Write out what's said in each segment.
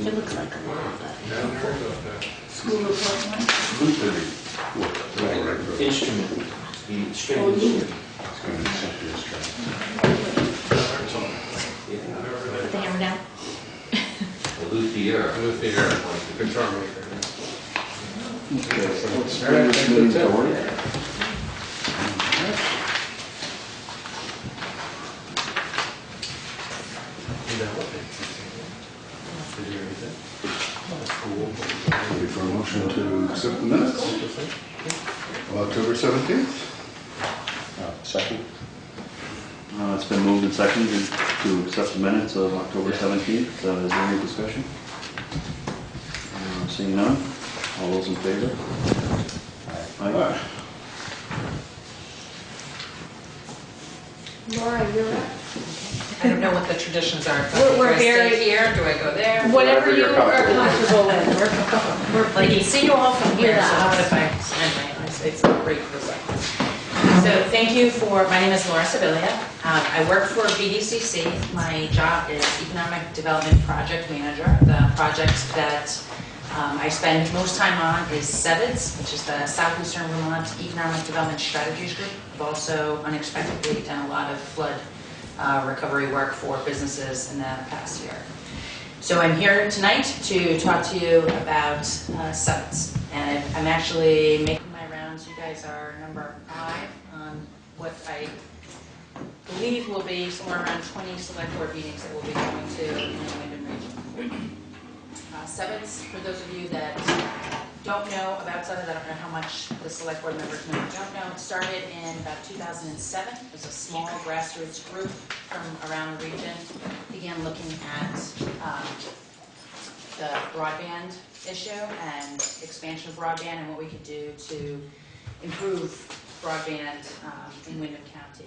It looks like a lot, but school report. Instrument. The string Oh, instrument. Put the hammer down. The luthier. Guitar maker. Okay, so let's All right, bring this meeting to order. Ready for a motion to accept the minutes of October 17th? Second. It's been moved and seconded to accept the minutes of October 17th. Is there any discussion? Seeing none. All those in favor? Aye. Laura, you're up. I don't know what the traditions are. We're Do I very- stay here? Do I go there? Whatever you you're are comfortable comfortable with. We're Like, you see you all from here, so Yeah. what if I stand my eyes? It's great for seconds. So thank you my name is Laura Sibilia. I work for BDCC. My job is Economic Development Project Manager. The project that I spend most time on is SEVIDS, which is the Southeastern Vermont Economic Development Strategies Group. I've also unexpectedly done a lot of flood recovery work for businesses in the past year. So I'm here tonight to talk to you about SEVIDS. And I'm actually making my rounds. You guys are number 5 on what I believe will be somewhere around 20 select board meetings that we'll be going to in the Wyndham region. SEVIDS, for those of you that don't know about SEVIDS, I don't know how much the select board members know or don't know, it started in about 2007. It was a small grassroots group from around the region, began looking at the broadband issue and expansion of broadband and what we could do to improve broadband in Wyndham County.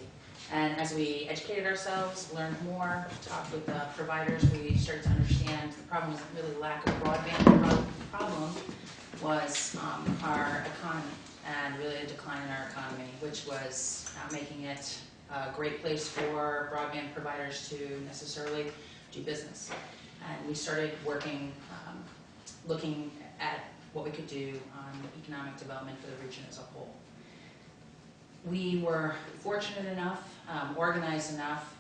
And as we educated ourselves, learned more, talked with the providers, we started to understand the problem wasn't really lack of broadband. The problem was our economy and really a decline in our economy, which was not making it a great place for broadband providers to necessarily do business. And we started working, looking at what we could do on economic development for the region as a whole. We were fortunate enough, organized enough.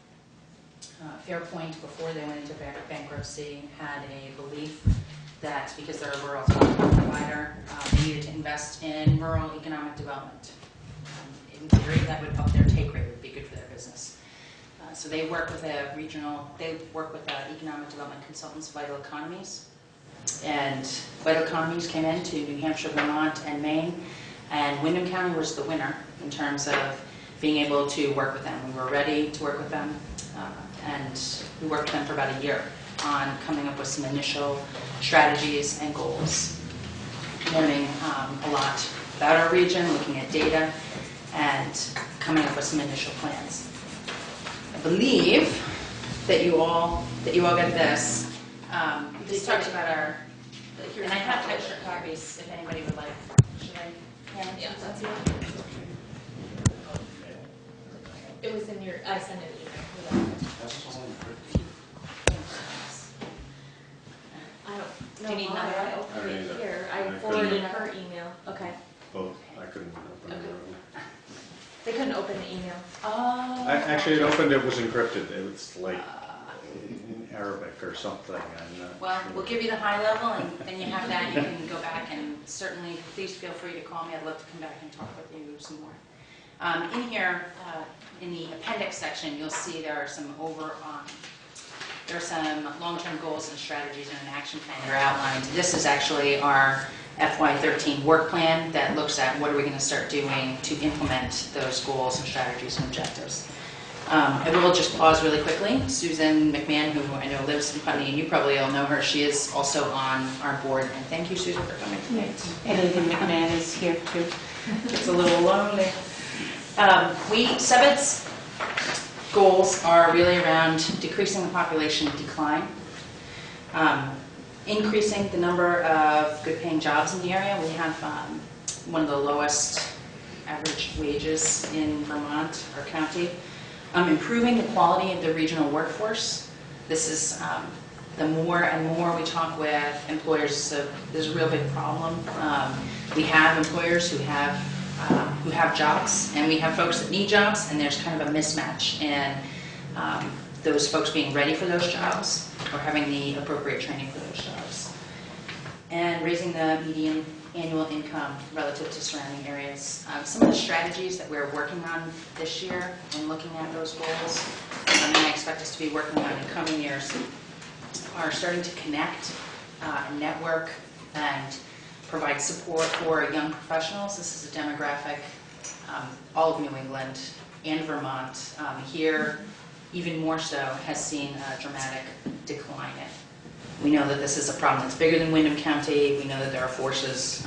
Fairpoint, before they went into bankruptcy, had a belief that because they're a rural telecom provider, they needed to invest in rural economic development. In theory, that would up their take rate, would be good for their business. So they work with economic development consultants, Vital Economies. And Vital Economies came into New Hampshire, Vermont, and Maine. And Wyndham County was the winner in terms of being able to work with them. We were ready to work with them, and we worked with them for about a year on coming up with some initial strategies and goals, learning a lot about our region, looking at data, and coming up with some initial plans. I believe that you all get this. This talks about our, and I have extra copies if anybody would like. Should I? Yeah, that's it. It was in your, I sent an email. I don't know. Do you need another I one? opened I it don't here. either. I I forwarded couldn't. her email. Okay. Both. I couldn't open it. They couldn't open the email. Oh. Actually, it opened, it was encrypted. It was like in Arabic or something. And, Well, we'll give you the high level, and then you have that. You can go back and certainly, please feel free to call me. I'd love to come back and talk with you some more. In here, in the appendix section, you'll see there are some long-term goals and strategies and an action plan that are outlined. This is actually our FY13 work plan that looks at what are we going to start doing to implement those goals and strategies and objectives. I will just pause really quickly. Susan McMahon, who I know lives in Putney, and you probably all know her, she is also on our board. And thank you, Susan, for coming tonight. And Ethan McMahon is here too. It's a little lonely. SEVID's goals are really around decreasing the population decline, increasing the number of good-paying jobs in the area. We have one of the lowest average wages in Vermont, our county. Improving the quality of the regional workforce. This is the more and more we talk with employers, so there's a real big problem. We have employers who have jobs, and we have folks that need jobs, and there's kind of a mismatch in those folks being ready for those jobs or having the appropriate training for those jobs. And raising the median annual income relative to surrounding areas. Some of the strategies that we're working on this year and looking at those goals, and I expect us to be working on in coming years, are starting to connect and network and provide support for young professionals. This is a demographic, all of New England and Vermont, here even more so, has seen a dramatic decline in. We know that this is a problem that's bigger than Windham County. We know that there are forces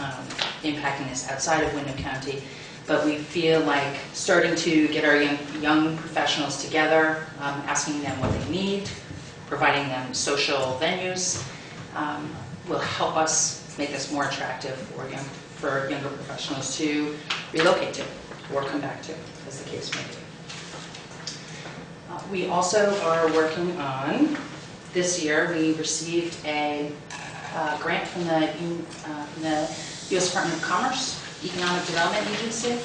impacting this outside of Windham County. But we feel like starting to get our young professionals together, asking them what they need, providing them social venues, will help us make this more attractive for younger professionals to relocate to or come back to, as the case may be. We also are working on, this year, we received a grant from the U.S. Department of Commerce, Economic Development Agency.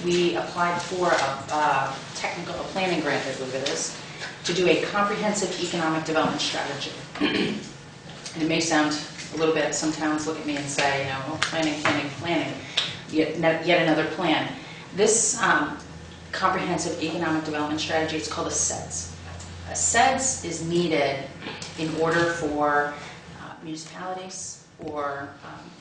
We applied for a planning grant, I believe it is, to do a comprehensive economic development strategy. And it may sound a little bit, some towns look at me and say, you know, well, planning, yet another plan. This comprehensive economic development strategy, it's called a SEDS. A SEDS is needed in order for municipalities or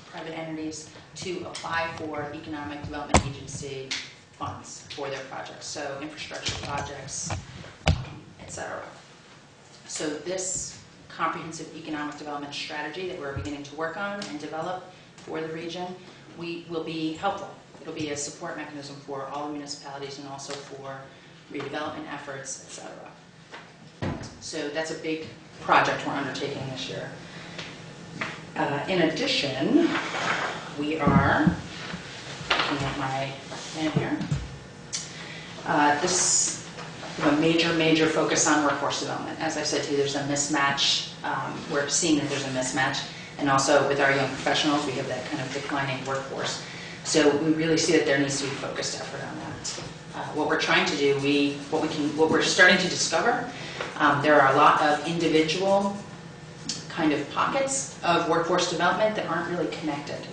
private entities to apply for economic development agency funds for their projects, so infrastructure projects, etc. So this comprehensive economic development strategy that we're beginning to work on and develop for the region, will be helpful. It'll be a support mechanism for all the municipalities and also for redevelopment efforts, etc. So that's a big project we're undertaking this year. In addition, we are looking at my plan here. This is a major focus on workforce development. As I said to you, there's a mismatch. We're seeing that there's a mismatch. And also with our young professionals, we have that kind of declining workforce. So we really see that there needs to be focused effort on that. What we're trying to do, what we're starting to discover, there are a lot of individual kind of pockets of workforce development that aren't really connected.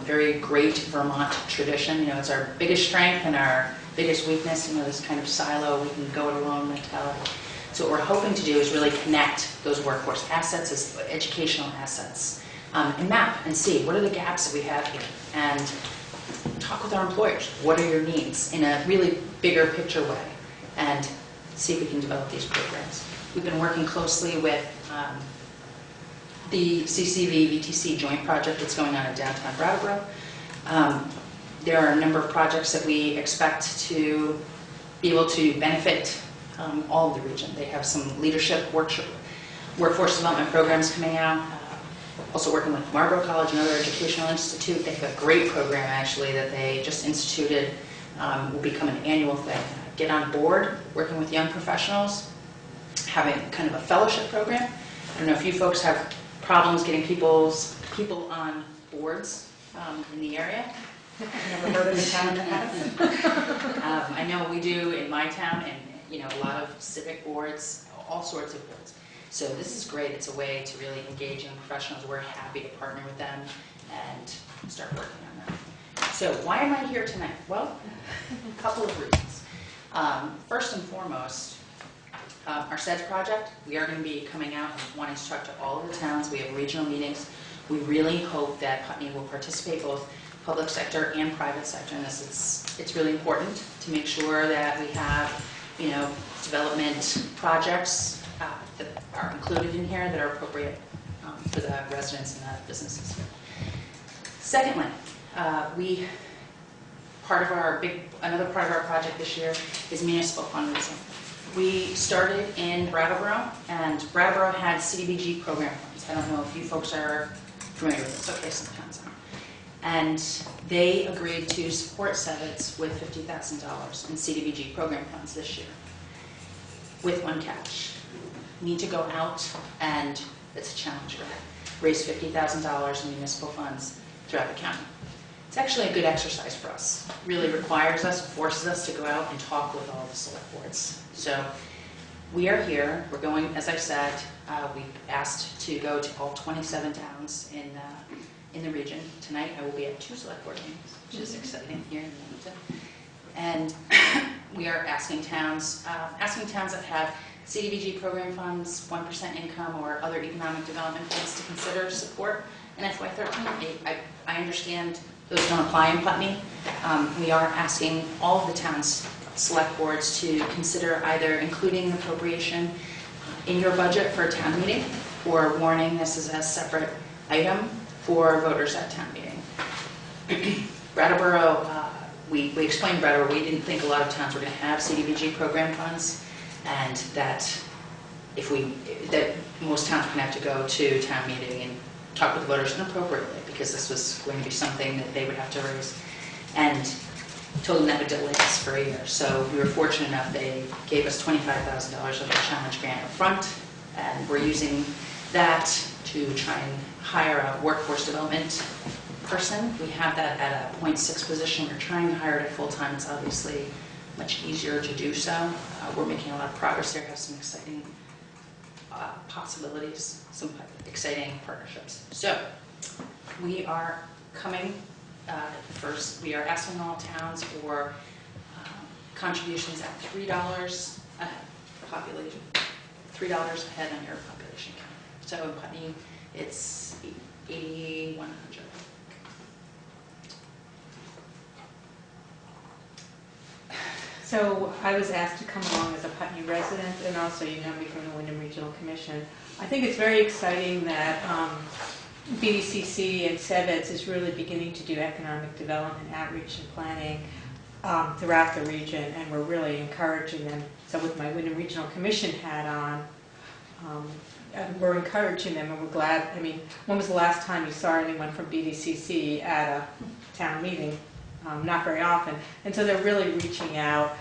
Very great Vermont tradition, you know, it's our biggest strength and our biggest weakness, you know, this kind of silo, we can go it alone mentality. So what we're hoping to do is really connect those workforce assets as educational assets and map and see what are the gaps that we have here and talk with our employers. What are your needs in a really bigger picture way and see if we can develop these programs. We've been working closely with the CCV-VTC joint project that's going on in downtown Brattleboro. There are a number of projects that we expect to be able to benefit all of the region. They have some leadership workforce development programs coming out. Also working with Marlborough College, another educational institute. They have a great program actually that they just instituted, will become an annual thing. Get on board, working with young professionals, having kind of a fellowship program. I don't know if you folks have problems getting people on boards in the area. Never heard of a town that has. I know we do in my town, and you know, a lot of civic boards, all sorts of boards. So this is great. It's a way to really engage young professionals. We're happy to partner with them and start working on that. So why am I here tonight? Well, a couple of reasons. First and foremost, our SEDS project, we are going to be coming out and wanting to talk to all of the towns. We have regional meetings. We really hope that Putney will participate, both public sector and private sector in this. It's really important to make sure that we have development projects that are included in here that are appropriate for the residents and the businesses here. Secondly, another part of our project this year is municipal fundraising. We started in Brattleboro, and Brattleboro had CDBG program funds. I don't know if you folks are familiar with this. Okay, sometimes aren't. And they agreed to support Sevitz with $50,000 in CDBG program funds this year, with one catch. We need to go out, and it's a challenge, right? Raise $50,000 in municipal funds throughout the county. It's actually a good exercise for us. It really requires us, forces us to go out and talk with all the select boards. So we are here. We're going, as I said, we asked to go to all 27 towns in the region. Tonight I will be at 2 select board meetings, which is exciting here in Wilmington. And we are asking towns that have CDBG program funds, 1% income, or other economic development funds to consider support in FY13. I understand those don't apply in Putney. We are asking all of the town's select boards to consider either including appropriation in your budget for a town meeting or warning this as a separate item for voters at town meeting. Brattleboro, we explained Brattleboro, we didn't think a lot of towns were going to have CDBG program funds, and that most towns were going to have to go to town meeting and talk with the voters inappropriately, because this was going to be something that they would have to raise, and told them that would delay us for a year. So we were fortunate enough, they gave us $25,000 of the challenge grant up front, and we're using that to try and hire a workforce development person. We have that at a 0.6 position. We're trying to hire it at full-time. It's obviously much easier to do so. We're making a lot of progress there, have some exciting possibilities, some exciting partnerships. So we are coming first, we are asking all towns for contributions at $3 ahead population, $3 ahead on your population count. So in Putney, it's 8,100. So I was asked to come along as a Putney resident, and also you know me from the Wyndham Regional Commission. I think it's very exciting that BDCC and Sevitz is really beginning to do economic development, outreach, and planning throughout the region, and we're really encouraging them. So with my Wyndham Regional Commission hat on, we're encouraging them, and we're glad. I mean, when was the last time you saw anyone from BDCC at a town meeting? Not very often, and so they're really reaching out.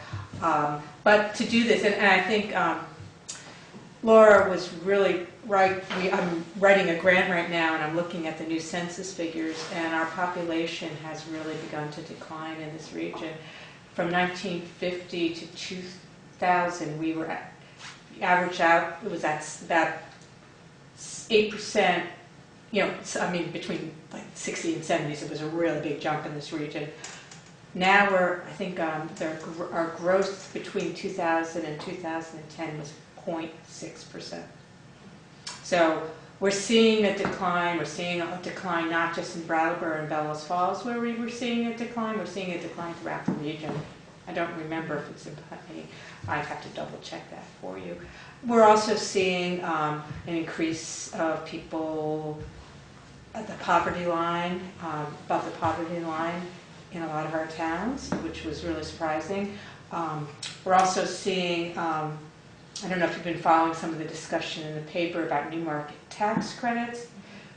But to do this, and I think Laura was really right. I'm writing a grant right now, and I'm looking at the new census figures, and our population has really begun to decline in this region. From 1950 to 2000, we were average out. It was at about 8%. You know, I mean, between like 60 and 70s, it was a really big jump in this region. Now I think our growth between 2000 and 2010 was 0.6%. So we're seeing a decline. We're seeing a decline not just in Brattleboro and Bellows Falls where we were seeing a decline. We're seeing a decline throughout the region. I don't remember if it's in Putney. I'd have to double check that for you. We're also seeing an increase of people at the poverty line, above the poverty line in a lot of our towns, which was really surprising. We're also seeing, I don't know if you've been following some of the discussion in the paper about new market tax credits.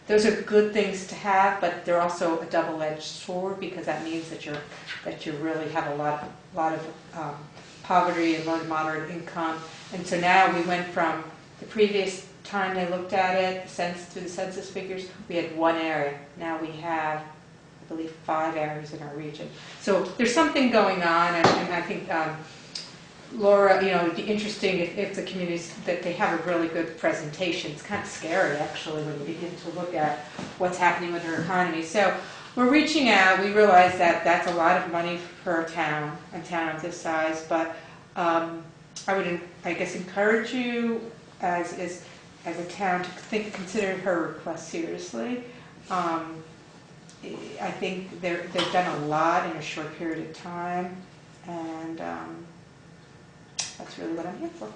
Those are good things to have, but they're also a double-edged sword, because that means that you really have a lot of poverty and low to moderate income. And so now we went from the previous time they looked at it, through the census figures, we had one area. Now we have, I believe, 5 areas in our region. So there's something going on, and I think Laura, you know, it'd be interesting if the communities, that they have a really good presentation. It's kind of scary, actually, when you begin to look at what's happening with our economy. So we're reaching out. We realize that that's a lot of money for a town of this size, but I would, I guess, encourage you as a town to consider her request seriously. I think they've done a lot in a short period of time, and That's really what I'm here for.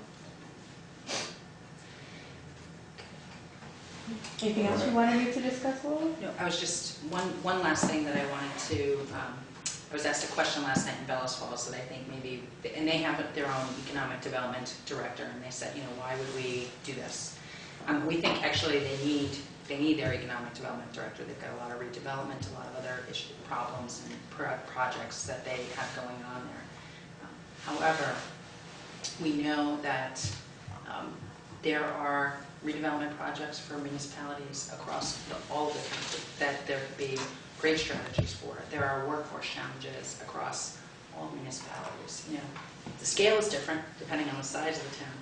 Anything else you wanted me to discuss, Laura? No, I was just, one last thing that I wanted to, I was asked a question last night in Bellows Falls that I think maybe, and they have their own economic development director, and they said, why would we do this? We think actually they need their economic development director. They've got a lot of redevelopment, a lot of other problems and projects that they have going on there. However, we know that there are redevelopment projects for municipalities across all of the country that there could be great strategies for. There are workforce challenges across all municipalities. The scale is different depending on the size of the town,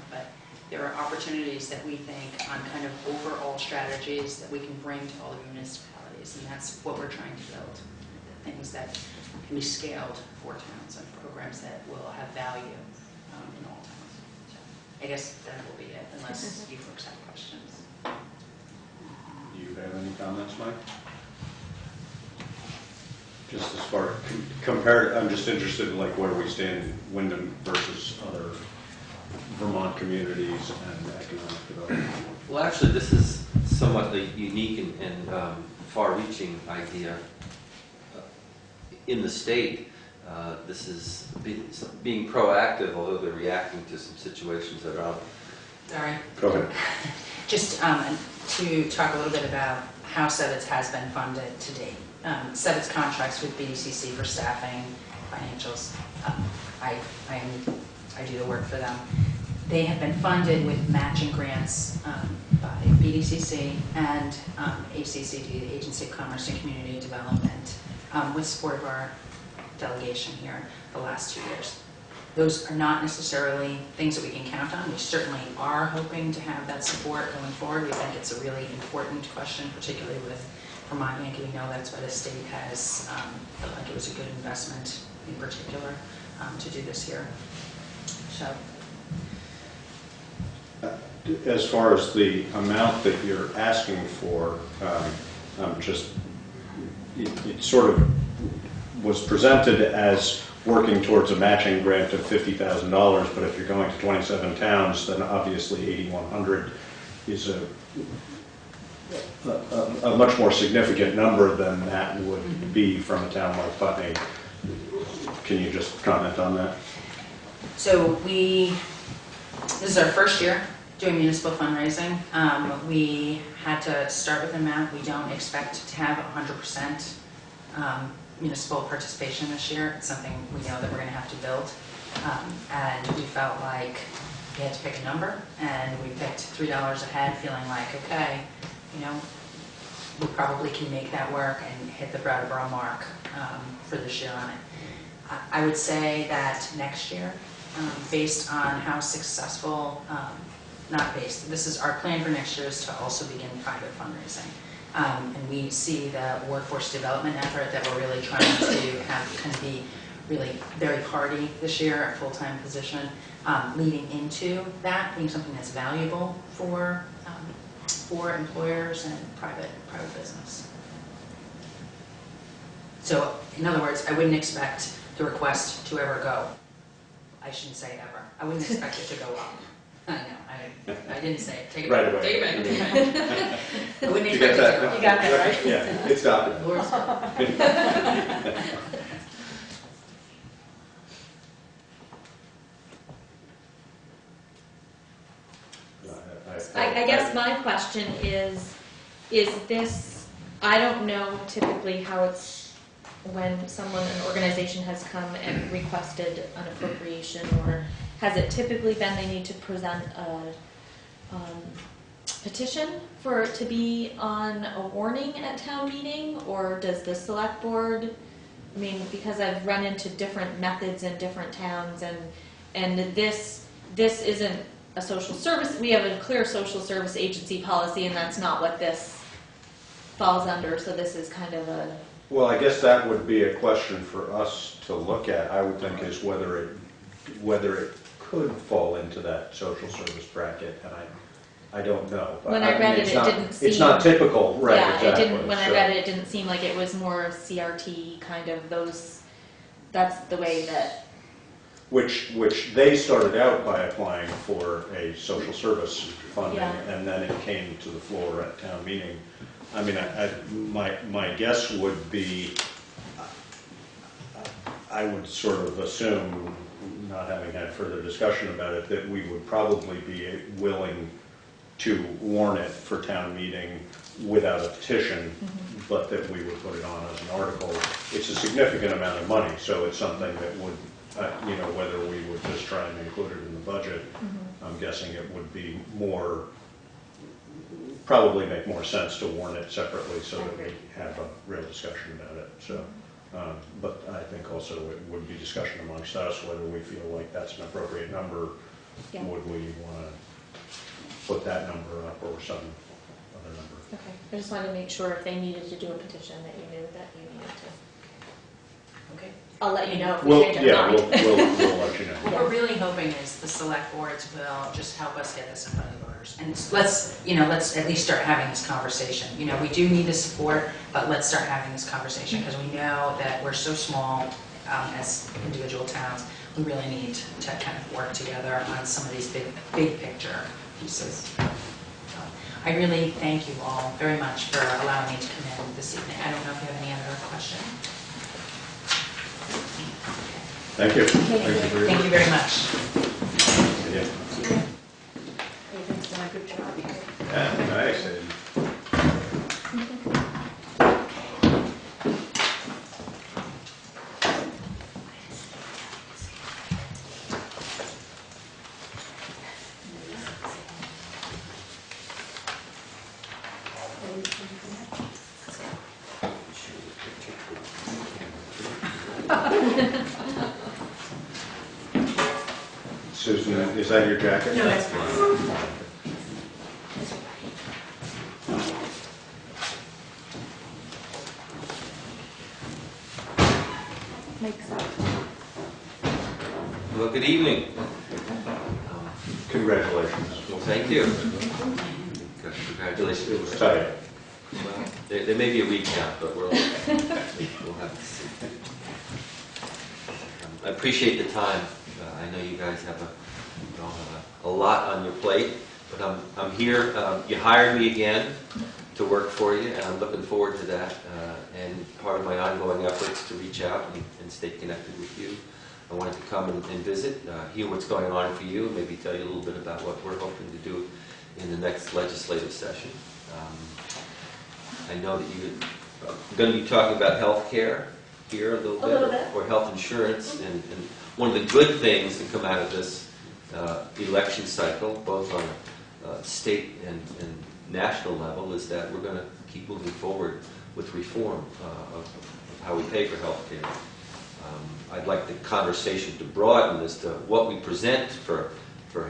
but there are opportunities that we think on kind of overall strategies that we can bring to all the municipalities, and that's what we're trying to build. Things that can be scaled for towns and programs that will have value in all towns. So I guess that will be it, unless you folks have questions. Do you have any comments, Mike? Just as far compared, I'm just interested in like where we stand in Wyndham versus other Vermont communities and economic development. Well, actually, this is somewhat a unique and far-reaching idea in the state. This is being proactive, although they're reacting to some situations that are out. Sorry. Go ahead. Just to talk a little bit about how SEVITS has been funded to date. SEVITS contracts with BDCC for staffing, financials. I do the work for them. They have been funded with matching grants by BDCC and ACCD, the Agency of Commerce and Community Development, with support of our delegation here the last 2 years. Those are not necessarily things that we can count on. We certainly are hoping to have that support going forward. We think it's a really important question, particularly with Vermont Yankee. We know that's why the state has felt like it was a good investment in particular to do this here. So. As far as the amount that you're asking for, it sort of was presented as working towards a matching grant of $50,000, but if you're going to 27 towns, then obviously 8,100 is a much more significant number than that would be from a town like Putney. Can you just comment on that? So this is our first year doing municipal fundraising. We had to start with an amount. We don't expect to have 100% municipal participation this year. It's something we know that we're going to have to build. And we felt like we had to pick a number, and we picked $3 a head, feeling like, okay, we probably can make that work and hit the Brattleboro mark for this year on it. I would say that next year, based on how successful, this is our plan for next year is to also begin private fundraising. And we see the workforce development effort that we're really trying to have kind of be really very hearty this year, a full-time position, leading into that being something that's valuable for employers and private business. So, in other words, I wouldn't expect the request to ever go. I shouldn't say ever. I wouldn't expect it to go up. I know. I didn't say it. Take it Right back. away. Take it back. I wouldn't You expect it got to go that? up. You got that, right? Yeah, it's documented. Lord's will. I guess my question is this, I don't know typically how it's when an organization has come and requested an appropriation, or has it typically been they need to present a petition for it to be on a warning at town meeting, or does the select board, because I've run into different methods in different towns, and this isn't a social service, we have a clear social service agency policy, and that's not what this falls under, so this is kind of a... Well, I guess that would be a question for us to look at, I would think, is whether it could fall into that social service bracket, and I don't know. But when I read it, it's it not, didn't seem... It's not typical, right, yeah, exactly. it didn't, when sure. I read it, it didn't seem like it was more CRT kind of those, that's the way that which they started out by applying for a social service funding, Yeah. and then it came to the floor at town meeting. I mean, my guess would be, I would sort of assume, not having had further discussion about it, that we would probably be willing to warn it for town meeting without a petition, but that we would put it on as an article. It's a significant amount of money, so it's something that would, you know, whether we would just try and include it in the budget, I'm guessing it would be more, probably make more sense to warn it separately so that we have a real discussion about it. So, but I think also it would be discussion amongst us whether we feel like that's an appropriate number. Yeah. Would we want to put that number up or some other number? Okay, I just wanted to make sure if they needed to do a petition that you knew that you needed to. Okay. I'll let you know if we Well, change our yeah, mind. we'll let you know. What we're really hoping is the select boards will just help us get this in front of the voters. And let's at least start having this conversation. You know, we do need the support, but let's start having this conversation because we know that we're so small as individual towns. We really need to kind of work together on some of these big picture pieces. I really thank you all very much for allowing me to come in this evening. I don't know if you have any other questions. Thank you. Thank you very much. Yeah. Ethan's done a good job. Yeah, nice. Susan, is that your jacket? No, that's fine. Makes sense. Well, good evening. Congratulations. Well, thank you. Congratulations. It was tight. Well, there may be a recount, but we'll have to see. I appreciate the time. I know you guys have a lot on your plate, but I'm here. You hired me again to work for you, and I'm looking forward to that. And part of my ongoing efforts to reach out and stay connected with you. I wanted to come and visit, hear what's going on for you, and maybe tell you a little bit about what we're hoping to do in the next legislative session. I know that you're going to be talking about health care here a little bit, or health insurance, and one of the good things that come out of this election cycle, both on a state and national level, is that we're going to keep moving forward with reform of how we pay for health care. I'd like the conversation to broaden as to what we present for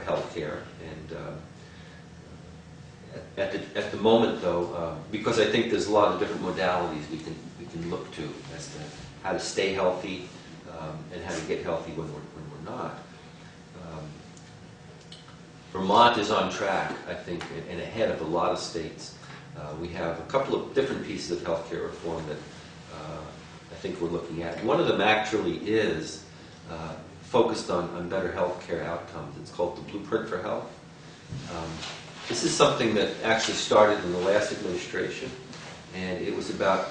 health care, and at the moment, though, because I think there's a lot of different modalities we can look to as to how to stay healthy and how to get healthy when we're not. Vermont is on track, I think, and ahead of a lot of states. We have a couple of different pieces of healthcare reform that I think we're looking at. One of them actually is focused on better healthcare outcomes. It's called the Blueprint for Health. This is something that actually started in the last administration, and it was about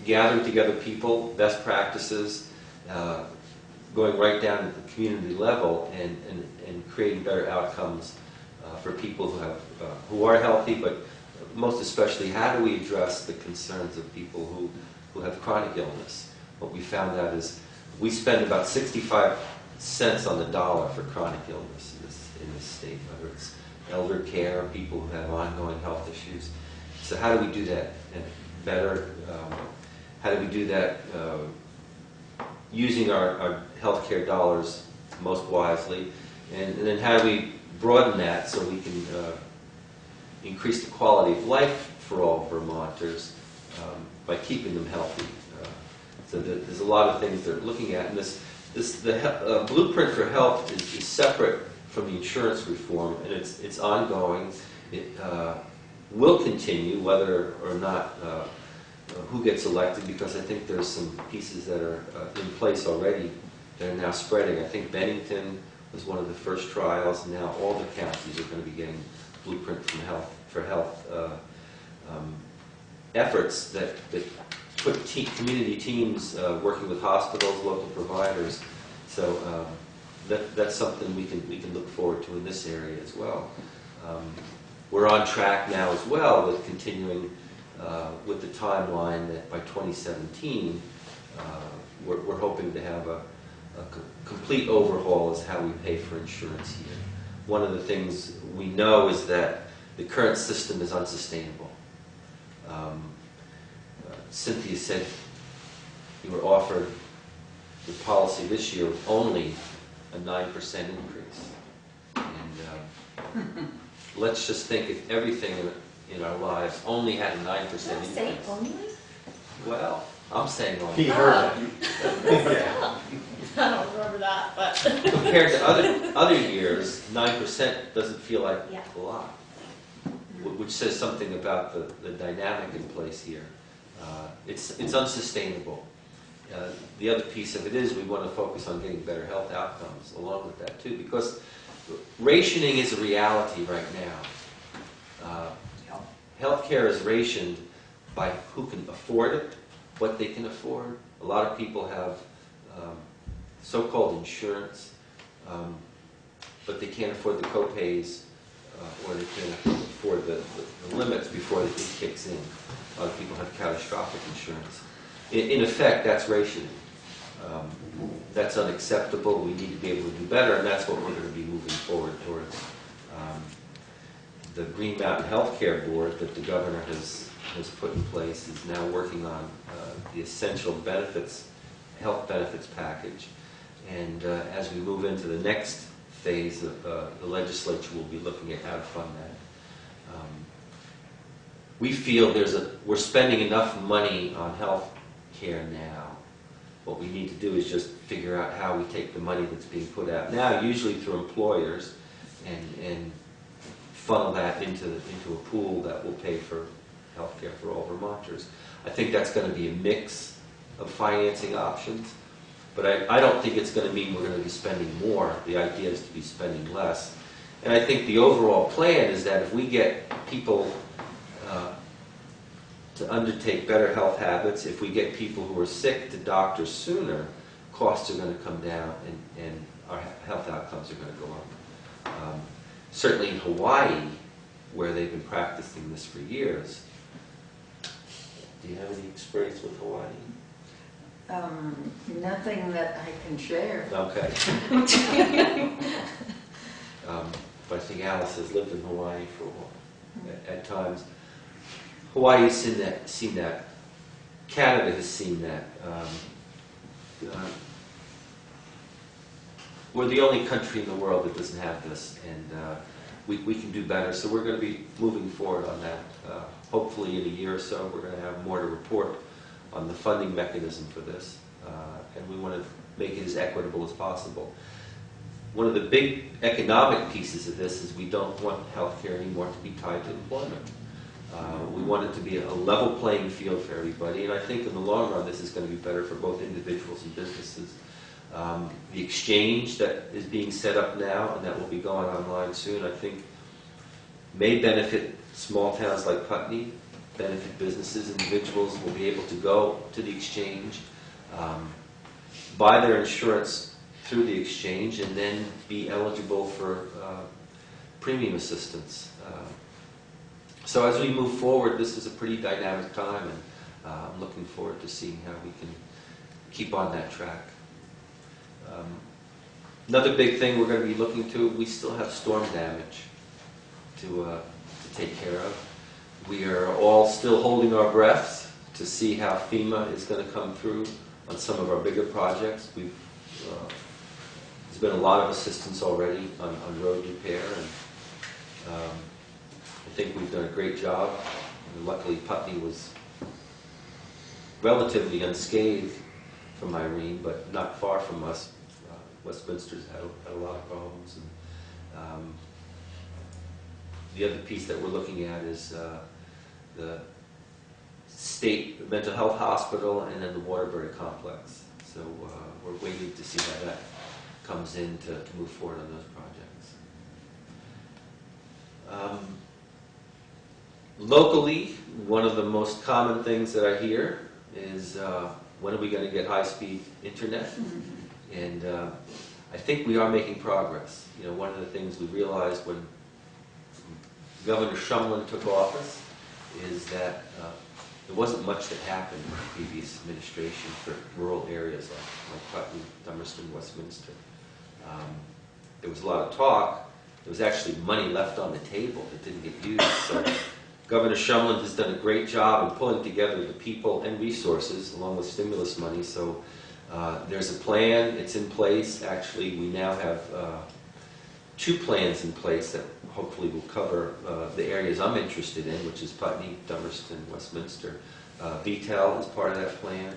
gathering together people, best practices, going right down at the community level and creating better outcomes for people who are healthy, but most especially, how do we address the concerns of people who have chronic illness? What we found out is we spend about 65 cents on the dollar for chronic illness in this state, whether it's elder care, people who have ongoing health issues. So how do we do that better? How do we do that using our healthcare dollars most wisely? And then how do we broaden that so we can increase the quality of life for all Vermonters by keeping them healthy? So there's a lot of things they're looking at, and the Blueprint for Health is separate from the insurance reform, and it's ongoing. It will continue whether or not who gets elected, because I think there's some pieces that are in place already They're now spreading. I think Bennington was one of the first trials, and now all the counties are going to be getting blueprint from health efforts that put community teams working with hospitals, local providers. So that's something we can look forward to in this area as well. We're on track now as well with continuing with the timeline that by 2017 we're hoping to have a complete overhaul as how we pay for insurance here. One of the things we know is that the current system is unsustainable. Cynthia said you were offered the policy this year with only a 9% increase. And let's just think if everything in our lives only had a 9% increase. Say only? Well, I'm saying only. He heard it. I don't remember that, but. Compared to other years, 9% doesn't feel like Yeah. a lot, which says something about the dynamic in place here. It's unsustainable. The other piece of it is we want to focus on getting better health outcomes along with that too, because rationing is a reality right now. Healthcare is rationed by who can afford it, what they can afford. A lot of people have so-called insurance, but they can't afford the co-pays or they can't afford the limits before it kicks in. A lot of people have catastrophic insurance. In effect, that's rationing. That's unacceptable. We need to be able to do better, and that's what we're going to be moving forward towards. The Green Mountain Healthcare Board that the governor has put in place is now working on the essential benefits, health benefits package. And as we move into the next phase, the legislature will be looking at how to fund that. We feel we're spending enough money on health care now. What we need to do is just figure out how we take the money that's being put out now, usually through employers, and funnel that into a pool that will pay for health care for all Vermonters. I think that's going to be a mix of financing options, but I don't think it's going to mean we're going to be spending more. The idea is to be spending less. And I think the overall plan is that if we get people to undertake better health habits, if we get people who are sick to doctors sooner, costs are going to come down and our health outcomes are going to go up. Certainly in Hawaii, where they've been practicing this for years. Do you have any experience with Hawaii? Nothing that I can share. Okay. But I think Alice has lived in Hawaii for a while. At times, Hawaii has seen that. Canada has seen that. We're the only country in the world that doesn't have this, and we can do better. So we're going to be moving forward on that. Hopefully in a year or so, we're going to have more to report on the funding mechanism for this, and we want to make it as equitable as possible. One of the big economic pieces of this is we don't want healthcare anymore to be tied to employment. We want it to be a level playing field for everybody, and I think in the long run this is going to be better for both individuals and businesses. The exchange that is being set up now and that will be going online soon, I think may benefit small towns like Putney, benefit businesses. Individuals will be able to go to the exchange, buy their insurance through the exchange, and then be eligible for premium assistance. So as we move forward, this is a pretty dynamic time, and I'm looking forward to seeing how we can keep on that track. Another big thing we're going to be looking to, we still have storm damage to take care of. We are all still holding our breaths to see how FEMA is going to come through on some of our bigger projects. There's been a lot of assistance already on road repair, and I think we've done a great job. And luckily, Putney was relatively unscathed from Irene, but not far from us. Westminster's had a lot of problems. And, the other piece that we're looking at is the state mental health hospital and then the Waterbury complex. So we're waiting to see how that comes in to move forward on those projects. Locally, one of the most common things that I hear is, when are we going to get high-speed internet? And I think we are making progress. You know, one of the things we realized when Governor Shumlin took office is that there wasn't much that happened in the previous administration for rural areas like Putney, Dummerston, Westminster. There was a lot of talk. There was actually money left on the table that didn't get used. So Governor Shumlin has done a great job in pulling together the people and resources along with stimulus money. So there's a plan. It's in place. Actually, we now have 2 plans in place that hopefully will cover the areas I'm interested in, which is Putney, Dummerston, Westminster. VTEL is part of that plan,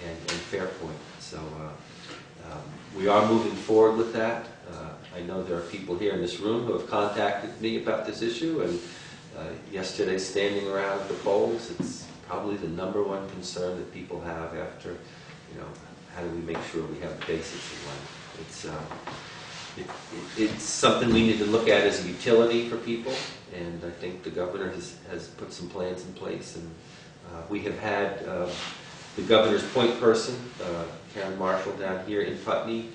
and Fairpoint. So we are moving forward with that. I know there are people here in this room who have contacted me about this issue, and yesterday standing around at the polls, it's probably the #1 concern that people have after, you know, how do we make sure we have the basics in life? It's something we need to look at as a utility for people, and I think the governor has put some plans in place, and we have had the governor's point person, Karen Marshall, down here in Putney.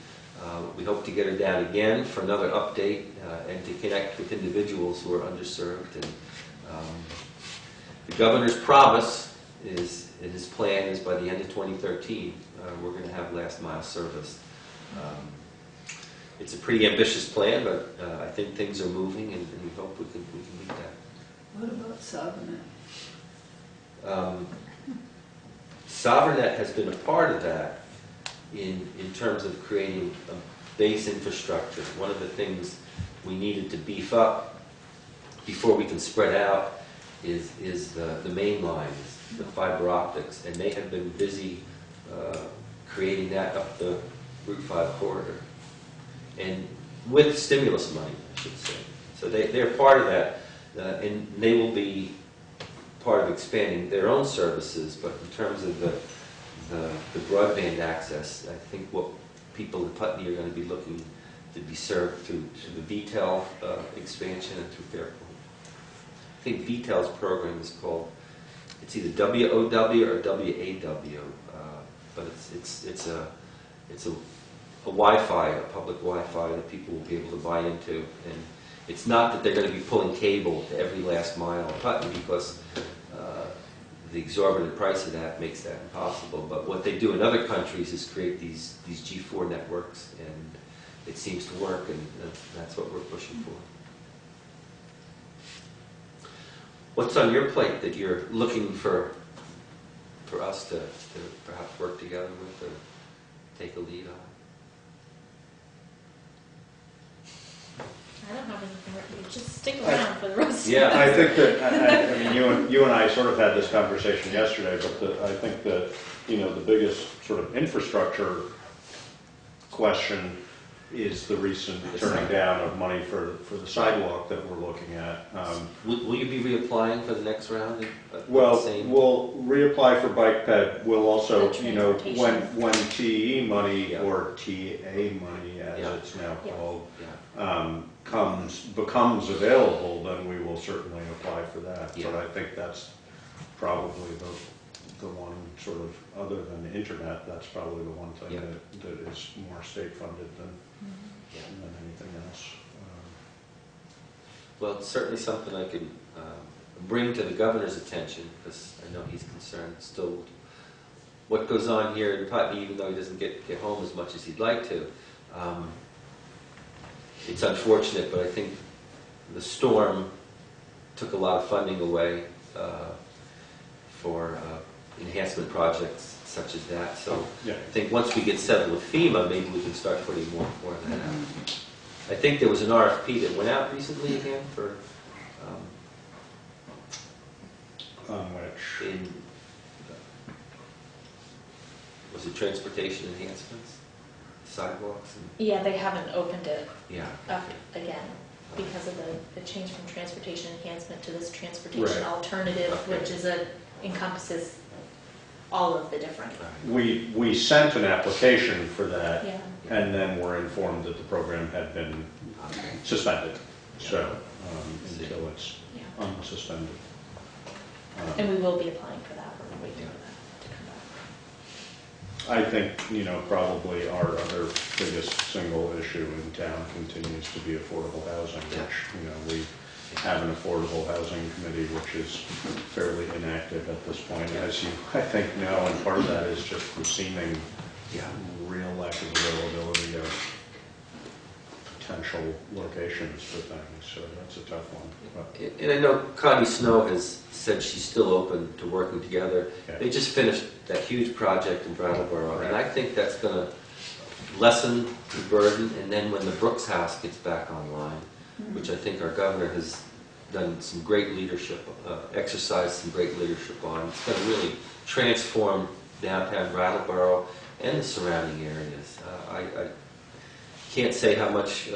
We hope to get her down again for another update and to connect with individuals who are underserved. And the governor's promise is, and his plan is by the end of 2013, we're going to have last mile service. It's a pretty ambitious plan, but I think things are moving, and we hope we can meet that. What about Sovereign? SovereignNet has been a part of that in terms of creating a base infrastructure. One of the things we needed to beef up before we can spread out is the main lines, the fiber optics, and they have been busy creating that up the Route 5 corridor. And with stimulus money, I should say. So they're part of that, and they will be part of expanding their own services, but in terms of the broadband access, I think what people in Putney are going to be looking to be served through the VTEL expansion and through Fairpoint. I think VTEL's program is called, it's either WOW or WAW, but it's a Wi-Fi, a public Wi-Fi that people will be able to buy into. And it's not that they're going to be pulling cable to every last mile of Putney, because the exorbitant price of that makes that impossible. But what they do in other countries is create these G4 networks, and it seems to work, and that's what we're pushing for. What's on your plate that you're looking for us to perhaps work together with or take a lead on? I don't have anything right here. Just stick around for the rest Yeah. of I think that, I mean, you and I sort of had this conversation yesterday, but I think that, you know, the biggest sort of infrastructure question is the recent turning down of money for the sidewalk that we're looking at. Will you be reapplying for the next round? Well, Same? we'll reapply for bike ped. We'll also, The you know, transportation. when TE money, Yeah. or TA money as Yeah. it's now Yeah. called, Yeah. becomes available, then we will certainly apply for that. Yeah. But I think that's probably the one sort of, other than the internet, that's probably the one thing Yeah. that is more state funded than anything else. Well, it's certainly something I can bring to the governor's attention, because I know he's concerned still what goes on here in Putney, even though he doesn't get home as much as he'd like to. It's unfortunate, but I think the storm took a lot of funding away for enhancement projects such as that. So Yeah. I think once we get settled with FEMA, maybe we can start putting more of that out. I think there was an RFP that went out recently again for On which, in was it transportation enhancements, sidewalks, and Yeah, they haven't opened it yeah. up again because of the change from transportation enhancement to this transportation Right. alternative, Okay. which is encompasses all of the different. We sent an application for that, Yeah. and then were informed that the program had been suspended, so, until it's Yeah. unsuspended. And we will be applying for that, we're waiting for that to come back. I think, probably our other biggest single issue in town continues to be affordable housing, which, we have an affordable housing committee, which is fairly inactive at this point, as you, I think, know, and part of that is just the seeming real lack of availability of potential locations for things, so that's a tough one. But, And I know Connie Snow has said she's still open to working together. Yeah. They just finished that huge project in Brattleboro, and I think that's going to lessen the burden. And then when the Brooks House gets back online, which I think our governor has done some great leadership, exercised some great leadership on, it's going to really transform downtown Brattleboro and the surrounding areas. I can't say how much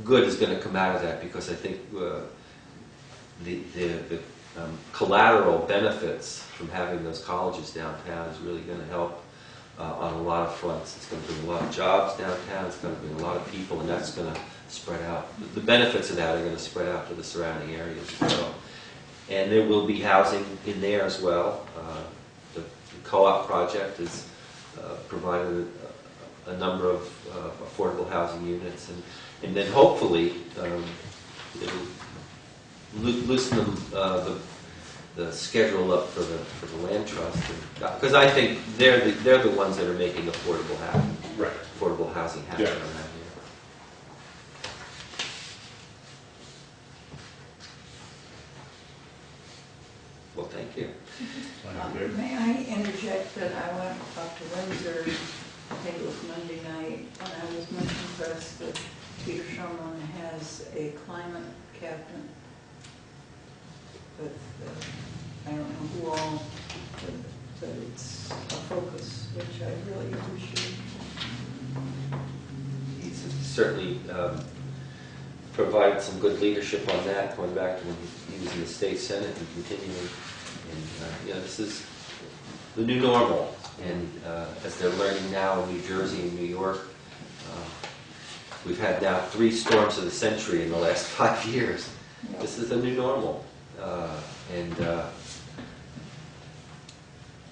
good is going to come out of that, because I think the collateral benefits from having those colleges downtown is really going to help on a lot of fronts. It's going to bring a lot of jobs downtown, it's going to bring a lot of people, and that's going to spread out. The benefits of that are going to spread out to the surrounding areas as well. And there will be housing in there as well. The co-op project has provided a number of affordable housing units, and then hopefully it'll loosen the schedule up for the land trust, because I think they're the ones that are making affordable housing happen Yeah. around here. Well, thank you. May I interject that I went up to Windsor, I think it was Monday night, and I was much impressed that Peter Shumlin has a climate cabinet with, I don't know who all, but it's a focus, which I really appreciate. He's certainly provided some good leadership on that, going back to when he was in the state senate and continuing. And this is the new normal, and as they're learning now in New Jersey and New York, we've had now 3 storms of the century in the last 5 years. This is the new normal, and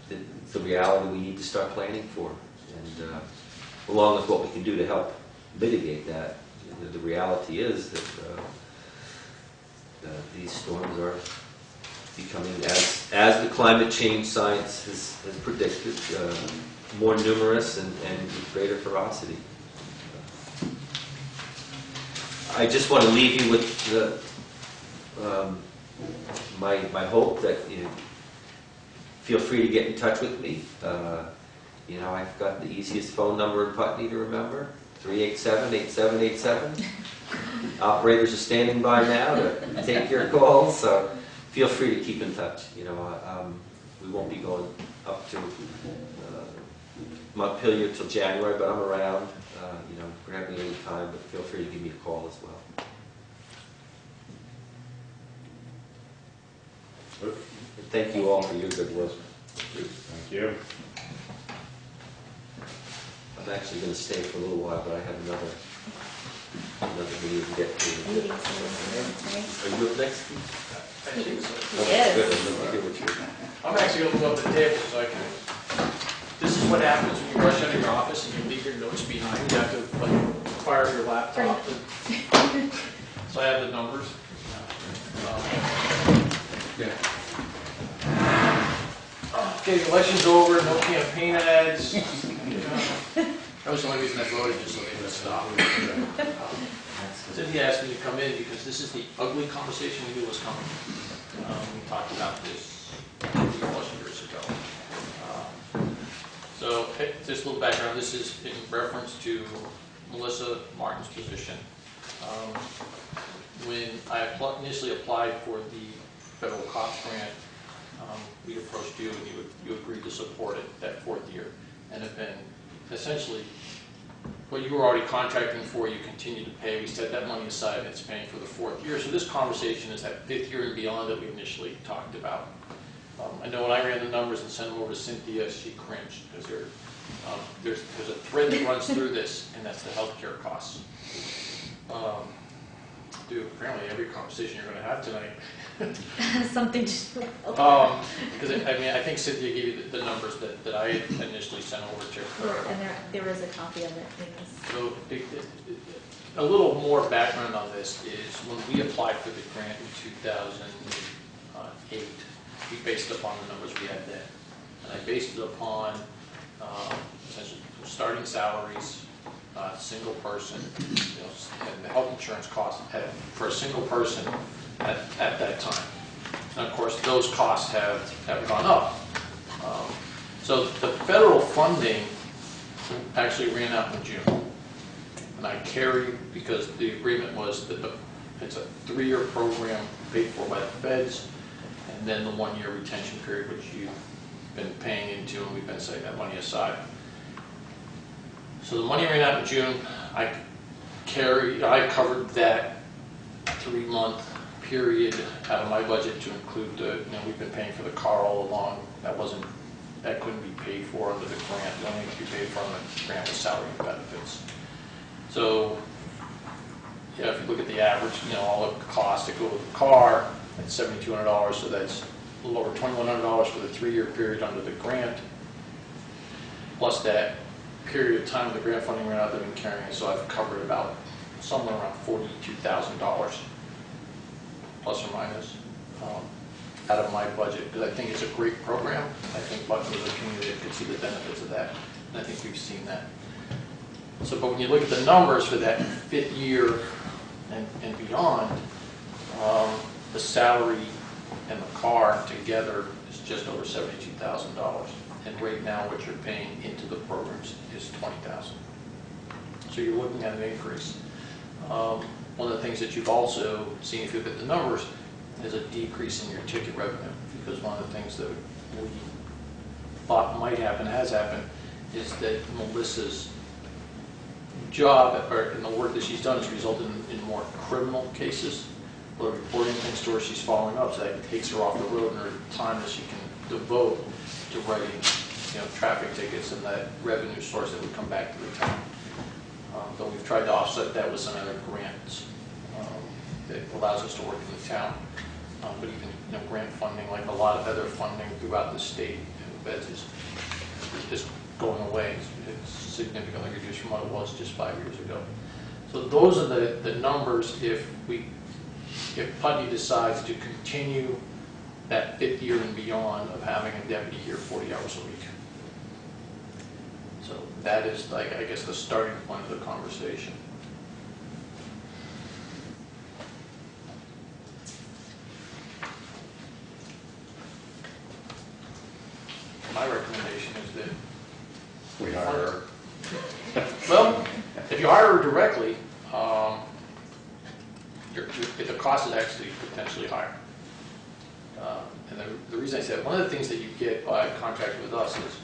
it's the reality we need to start planning for, and along with what we can do to help mitigate that. The reality is that these storms are becoming, as the climate change science has predicted, more numerous and with greater ferocity. I just want to leave you with my hope that you feel free to get in touch with me. I've got the easiest phone number in Putney to remember, 387-8787. Operators are standing by now to take your calls, so feel free to keep in touch. We won't be going up to Montpelier till January, but I'm around. Grab me any time, but feel free to give me a call as well. And thank you all for your good work. Thank you. I'm actually going to stay for a little while, but I have another meeting to get to. Meetings and Are you up next? I think so. Oh, Yes. good. I'd love to hear what you're. I'm actually going to move up the table so I can, this is what happens when you rush out of your office and you leave your notes behind. You have to fire your laptop. So I have the numbers. Okay, the election's over, no campaign ads. That was the only reason I voted, just so they would stop. Cynthia asked me to come in because this is the ugly conversation we knew was coming. We talked about this 3+ years ago. So just a little background, this is in reference to Melissa Martin's position. When I initially applied for the federal COPS grant, we approached you and you agreed to support it that 4th year, and have been essentially what you were already contracting for, you continue to pay. We set that money aside and it's paying for the 4th year. So this conversation is that 5th year and beyond that we initially talked about. I know when I ran the numbers and sent them over to Cynthia, she cringed, because there's a thread that runs through this, and that's the healthcare costs. Dude, apparently every conversation you're going to have tonight. Something to do with. Because I think Cynthia gave you the numbers that I had initially sent over to her. And there is a copy of it in this. So a little more background on this is when we applied for the grant in 2008, we based it upon the numbers we had then. And I based it upon essentially starting salaries, single person, and the health insurance costs for a single person at that time. And of course, those costs have gone up. So the federal funding actually ran out in June. And I carry, because the agreement was that it's a 3-year program paid for by the feds, and then the 1-year retention period, which you've been paying into, and we've been setting that money aside. So the money ran out in June. I covered that 3-month period out of my budget to include we've been paying for the car all along. That couldn't be paid for under the grant. The only thing to be paid for under the grant was salary and benefits. So, if you look at the average, all the costs that go with the car, that's $7,200, so that's a little over $2,100 for the 3-year period under the grant, plus that period of time the grant funding ran out that I've been carrying, so I've covered about somewhere around $42,000, plus or minus, out of my budget, because I think it's a great program. I think Putney as a community could see the benefits of that, and I think we've seen that. So, but when you look at the numbers for that 5th year and beyond, the salary and the car together is just over $72,000. And right now, what you're paying into the programs is $20,000. So you're looking at an increase. One of the things that you've also seen, if you look at the numbers, is a decrease in your ticket revenue. Because one of the things that we thought might happen, has happened, is that Melissa's job, or in the work that she's done, has resulted in more criminal cases. But reporting things to her, she's following up, so that takes her off the road and her time that she can devote to writing, traffic tickets and that revenue source that would come back to the town. But we've tried to offset that with some other grants that allows us to work in the town. But even grant funding, like a lot of other funding throughout the state and the feds, is going away. It's significantly reduced from what it was just 5 years ago. So those are the numbers if Putney decides to continue that 5th year and beyond of having a deputy here 40 hours a week. So that is, I guess, the starting point of the conversation. My recommendation is that We hire her. well, if you hire her directly, the cost is actually potentially higher. And the reason I said, one of the things that you get by contracting with us is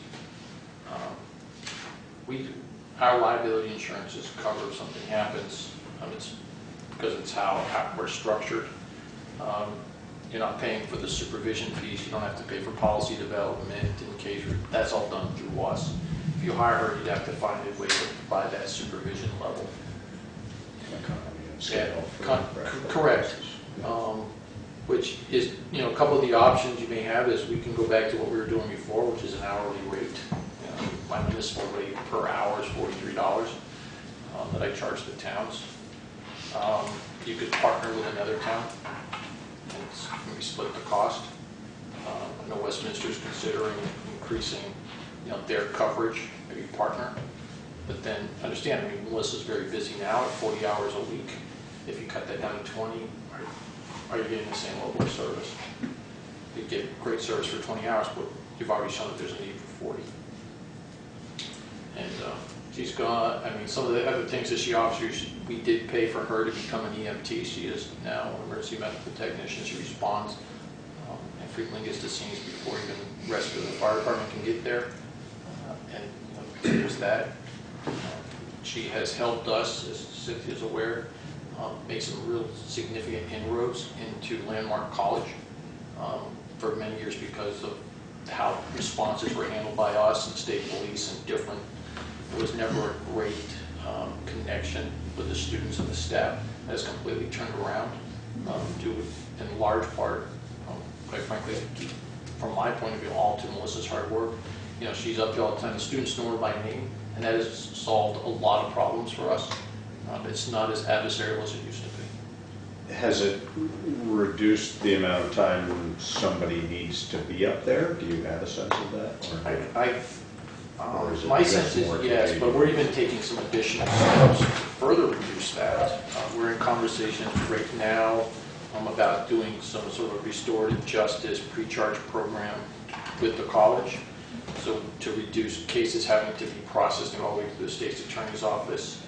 our liability insurance is covered if something happens. It's because it's how we're structured. You're not paying for the supervision fees. You don't have to pay for policy development in case that's all done through us. If you hire her, you'd have to find a way to provide that supervision level. Economy and scale. Correct. Which is, a couple of the options you may have is we can go back to what we were doing before, which is an hourly rate. My municipal rate per hour is $43 that I charge the towns. You could partner with another town and maybe split the cost. I know Westminster is considering increasing their coverage, maybe partner. But then understand, Melissa's very busy now at 40 hours a week. If you cut that down to 20, are you getting the same level of service? You get great service for 20 hours, but you've already shown that there's a need for 40. And she's got, some of the other things that she offers, we did pay for her to become an EMT. She is now an emergency medical technician. She responds and frequently gets to scenes before even rescue of the fire department can get there. And there's that. She has helped us, as Cynthia's aware, make some real significant inroads into Landmark College. for many years because of how responses were handled by us and state police and different. There was never a great connection with the students and the staff. That has completely turned around due in large part, quite frankly, from my point of view, all to Melissa's hard work. You know, she's up there all the time. The students know her by name, and that has solved a lot of problems for us. It's not as adversarial as it used to be. Has it reduced the amount of time somebody needs to be up there? Do you have a sense of that? Or is it My just sense is more yes, convenient? but we're even taking some additional steps to further reduce that. We're in conversations right now about doing some sort of restorative justice pre-charge program with the college. So to reduce cases having to be processed all the way to the state's attorney's office,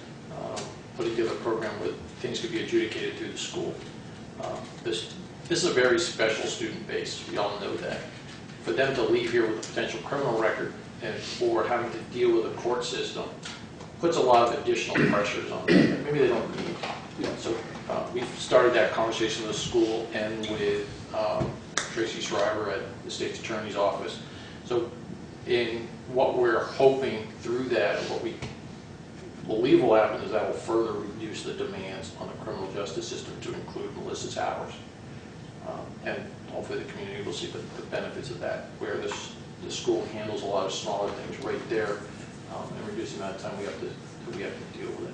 putting together a program where things could be adjudicated through the school. This is a very special student base, we all know that. For them to leave here with a potential criminal record and for having to deal with a court system puts a lot of additional pressures on them that maybe they don't need. So we've started that conversation with the school and with Tracy Schreiber at the state's attorney's office. So in what we're hoping through that, and what we believe will happen is that will further reduce the demands on the criminal justice system to include Melissa's hours. And hopefully the community will see the benefits of that, where the school handles a lot of smaller things right there and reducing the amount of time we have to deal with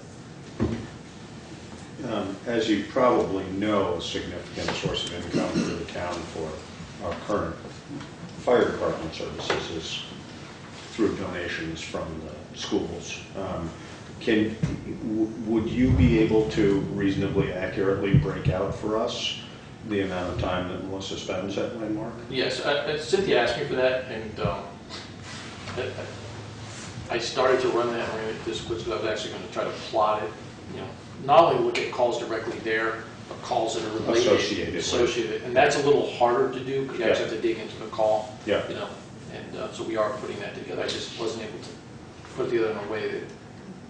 it. As you probably know, a significant source of income for the town for our current fire department services is through donations from the schools. Would you be able to reasonably accurately break out for us the amount of time that Melissa spends at Landmark? Yes, Cynthia asked me for that, and I started to run that and ran it this quick, because I was actually going to try to plot it. You know, not only look at calls directly there, but calls that are related, associated, and that's a little harder to do because you actually have to dig into the call. Yeah. You know, and so we are putting that together. I just wasn't able to put it together in a way that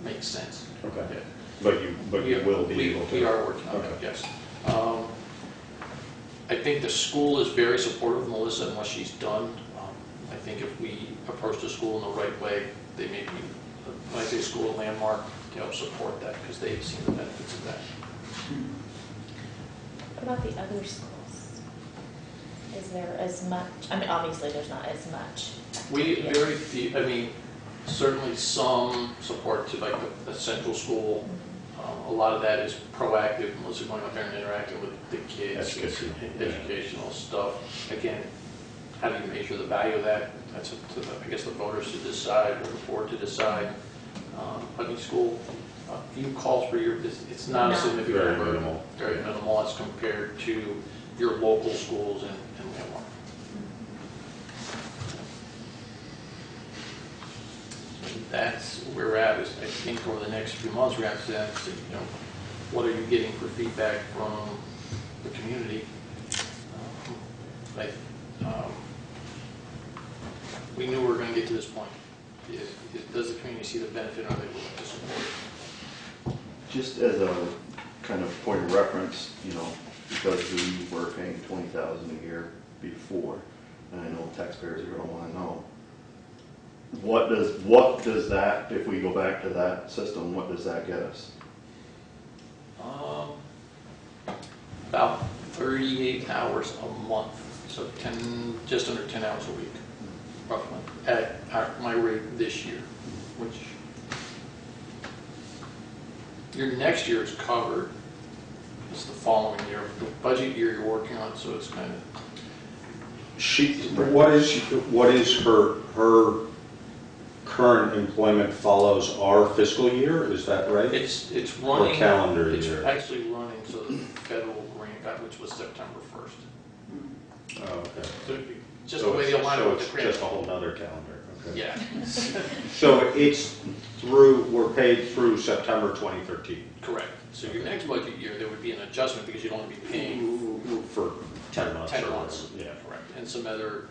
makes sense. Okay. Yeah. But you will be able to? We are working on it, yes. I think the school is very supportive of Melissa and what she's done. I think if we approach the school in the right way, they may be, when I say school, Landmark, to help support that because they've seen the benefits of that. What about the other schools? Is there as much, I mean, obviously there's not as much. We very few, I mean, certainly some support to like the central school. A lot of that is proactive, Melissa going up there and interacting with the kids, educational stuff. Again, how do you measure the value of that? That's up to I guess the voters to decide or the board to decide. Putney School, a few calls per year, it's not a significant very number. minimal. Very minimal as compared to your local schools in Landmark. That's where we're at. Is I think over the next few months we're going to have to say, you know, what are you getting for feedback from the community? We knew we were going to get to this point. Does the community see the benefit, or are they willing to support it? Just as a kind of point of reference, you know, because we were paying $20,000 a year before, and I know taxpayers are going to want to know, what does that, if we go back to that system, what does that get us? About 38 hours a month, so just under 10 hours a week, roughly, at my rate this year, which your next year is covered. It's the following year, the budget year you're working on, so it's kind of. What is her current employment follows our fiscal year, is that right? It's running. Or calendar year? It's actually running, so the federal grant got, which was September 1st. Oh, okay. So just the way they align it with the So grant. it's just a whole nother calendar, okay. Yeah. So it's we're paid through September 2013? Correct. So your next budget year, there would be an adjustment because you'd only be paying For 10 months? 10 or months. whatever. Yeah. Correct. And some other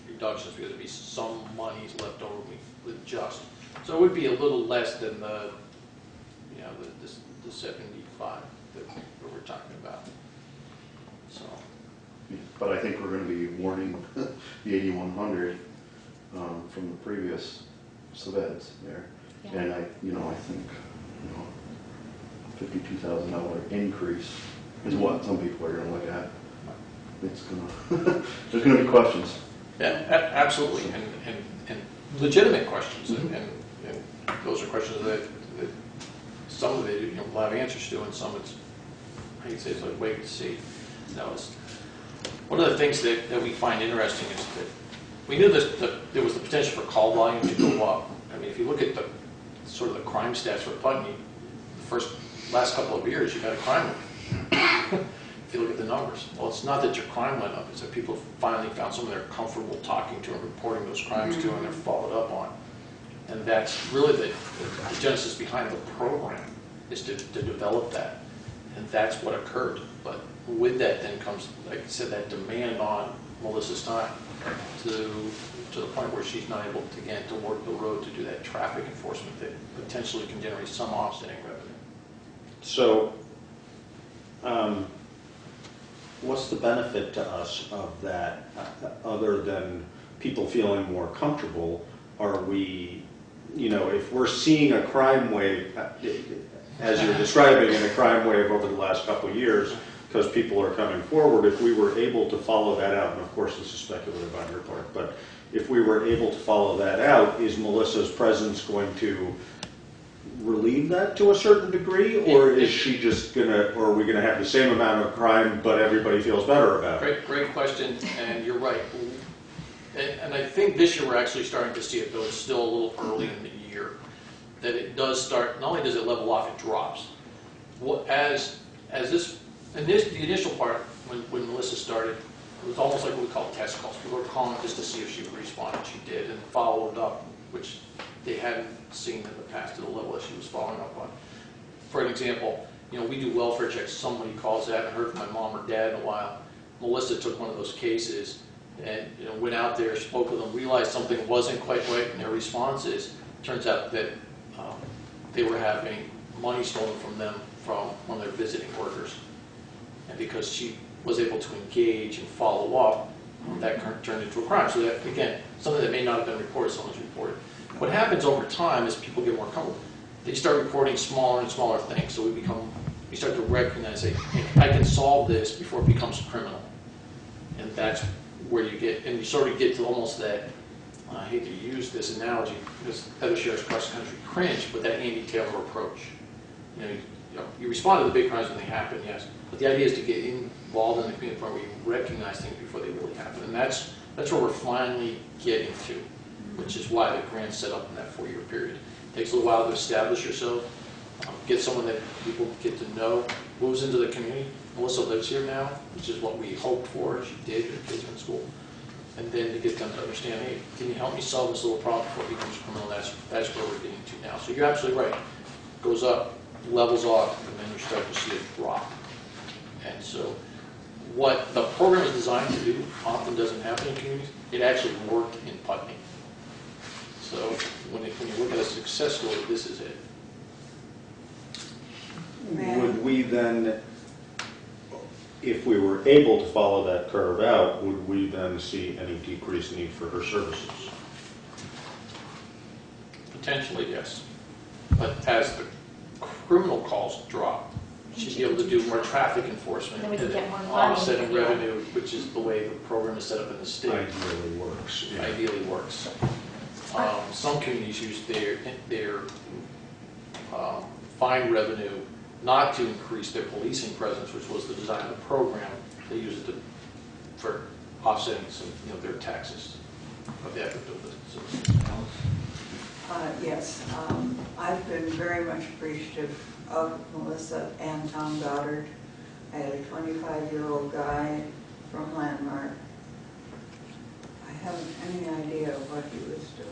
reductions because there'd be some monies left over we would adjust. So it would be a little less than the 75 that we're talking about. So. but I think we're gonna be warning the 8100 from the previous subeds there. Yeah. And I think, $52,000 increase is what some people are gonna look at. It's gonna, there's gonna be questions. Yeah, absolutely, and legitimate questions, and those are questions that some of it, we'll have answers to, and some it's, I hate to say, it's like wait to see. One of the things that we find interesting is that we knew there was the potential for call volume to go up. I mean, if you look at the sort of the crime stats for Putney, the last couple of years, you've had a crime rate. If you look at the numbers, well, it's not that your crime went up; it's that people finally found someone they're comfortable talking to and reporting those crimes to, and they're followed up on. And that's really the genesis behind the program, is to develop that, and that's what occurred. But with that then comes, like I said, that demand on Melissa's time to the point where she's not able to, again, to work the road to do that traffic enforcement that potentially can generate some offsetting revenue. So, what's the benefit to us of that, other than people feeling more comfortable? Are we, if we're seeing a crime wave, as you're describing, in a crime wave over the last couple of years, because people are coming forward, if we were able to follow that out, and of course this is speculative on your part, but if we were able to follow that out, is Melissa's presence going to relieve that to a certain degree, or is she just or are we gonna have the same amount of crime, but everybody feels better about it? Great question, and you're right. And I think this year we're actually starting to see it, though it's still a little early in the year, that it does start, not only does it level off, it drops. The initial part, when Melissa started, it was almost like what we call test calls. People were calling just to see if she would respond, and she did, and followed up, which they hadn't seen in the past to the level that she was following up on. For an example, we do welfare checks. Somebody calls that, I haven't heard from my mom or dad in a while. Melissa took one of those cases and went out there, spoke with them, realized something wasn't quite right in their responses. Turns out that they were having money stolen from them from one of their visiting workers. And because she was able to engage and follow up, that turned into a crime. So that, again, something that may not have been reported, someone's reported. What happens over time is people get more comfortable. They start reporting smaller and smaller things, so we start to recognize, hey, I can solve this before it becomes criminal. And that's where you get, and you sort of get to almost that, I hate to use this analogy, because other sheriffs across the country cringe, but that Andy Taylor approach. You respond to the big crimes when they happen, yes, but the idea is to get involved in the community where you recognize things before they really happen, and that's where we're finally getting to, which is why the grant's set up in that 4-year period. It takes a little while to establish yourself, get someone that people get to know, moves into the community. Melissa lives here now, which is what we hoped for. She did, her kids are in school. And then to get them to understand, hey, can you help me solve this little problem before it becomes criminal? That's where we're getting to now. So you're absolutely right. It goes up, levels off, and then you start to see it drop. And so what the program is designed to do often doesn't happen in communities. It actually worked in Putney. So when you look at a success story, this is it. Would we then, if we were able to follow that curve out, would we then see any decreased need for her services? Potentially, yes. But as the criminal calls drop, she'd be able to do more traffic enforcement Then we can and get more money. offsetting Yeah. revenue, which is the way the program is set up in the state. Ideally works. Yeah. Ideally works. Some communities use their fine revenue not to increase their policing presence, which was the design of the program. They use it for offsetting some, their taxes of the effort of it. Yes, I've been very much appreciative of Melissa and Tom Goddard. I had a 25-year-old guy from Landmark. I haven't any idea what he was doing.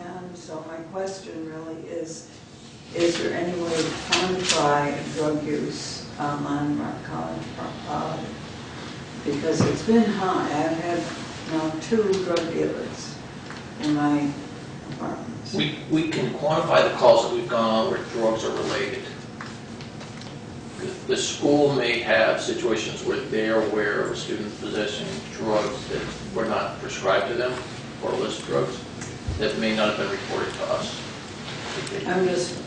And so my question really is there any way to quantify drug use on Landmark College? Because it's been high. I've had now 2 drug dealers in my apartments. We can quantify the calls that we've gone on where drugs are related. the school may have situations where they're aware of a student possessing drugs that were not prescribed to them, or illicit drugs, that may not have been reported to us. I'm just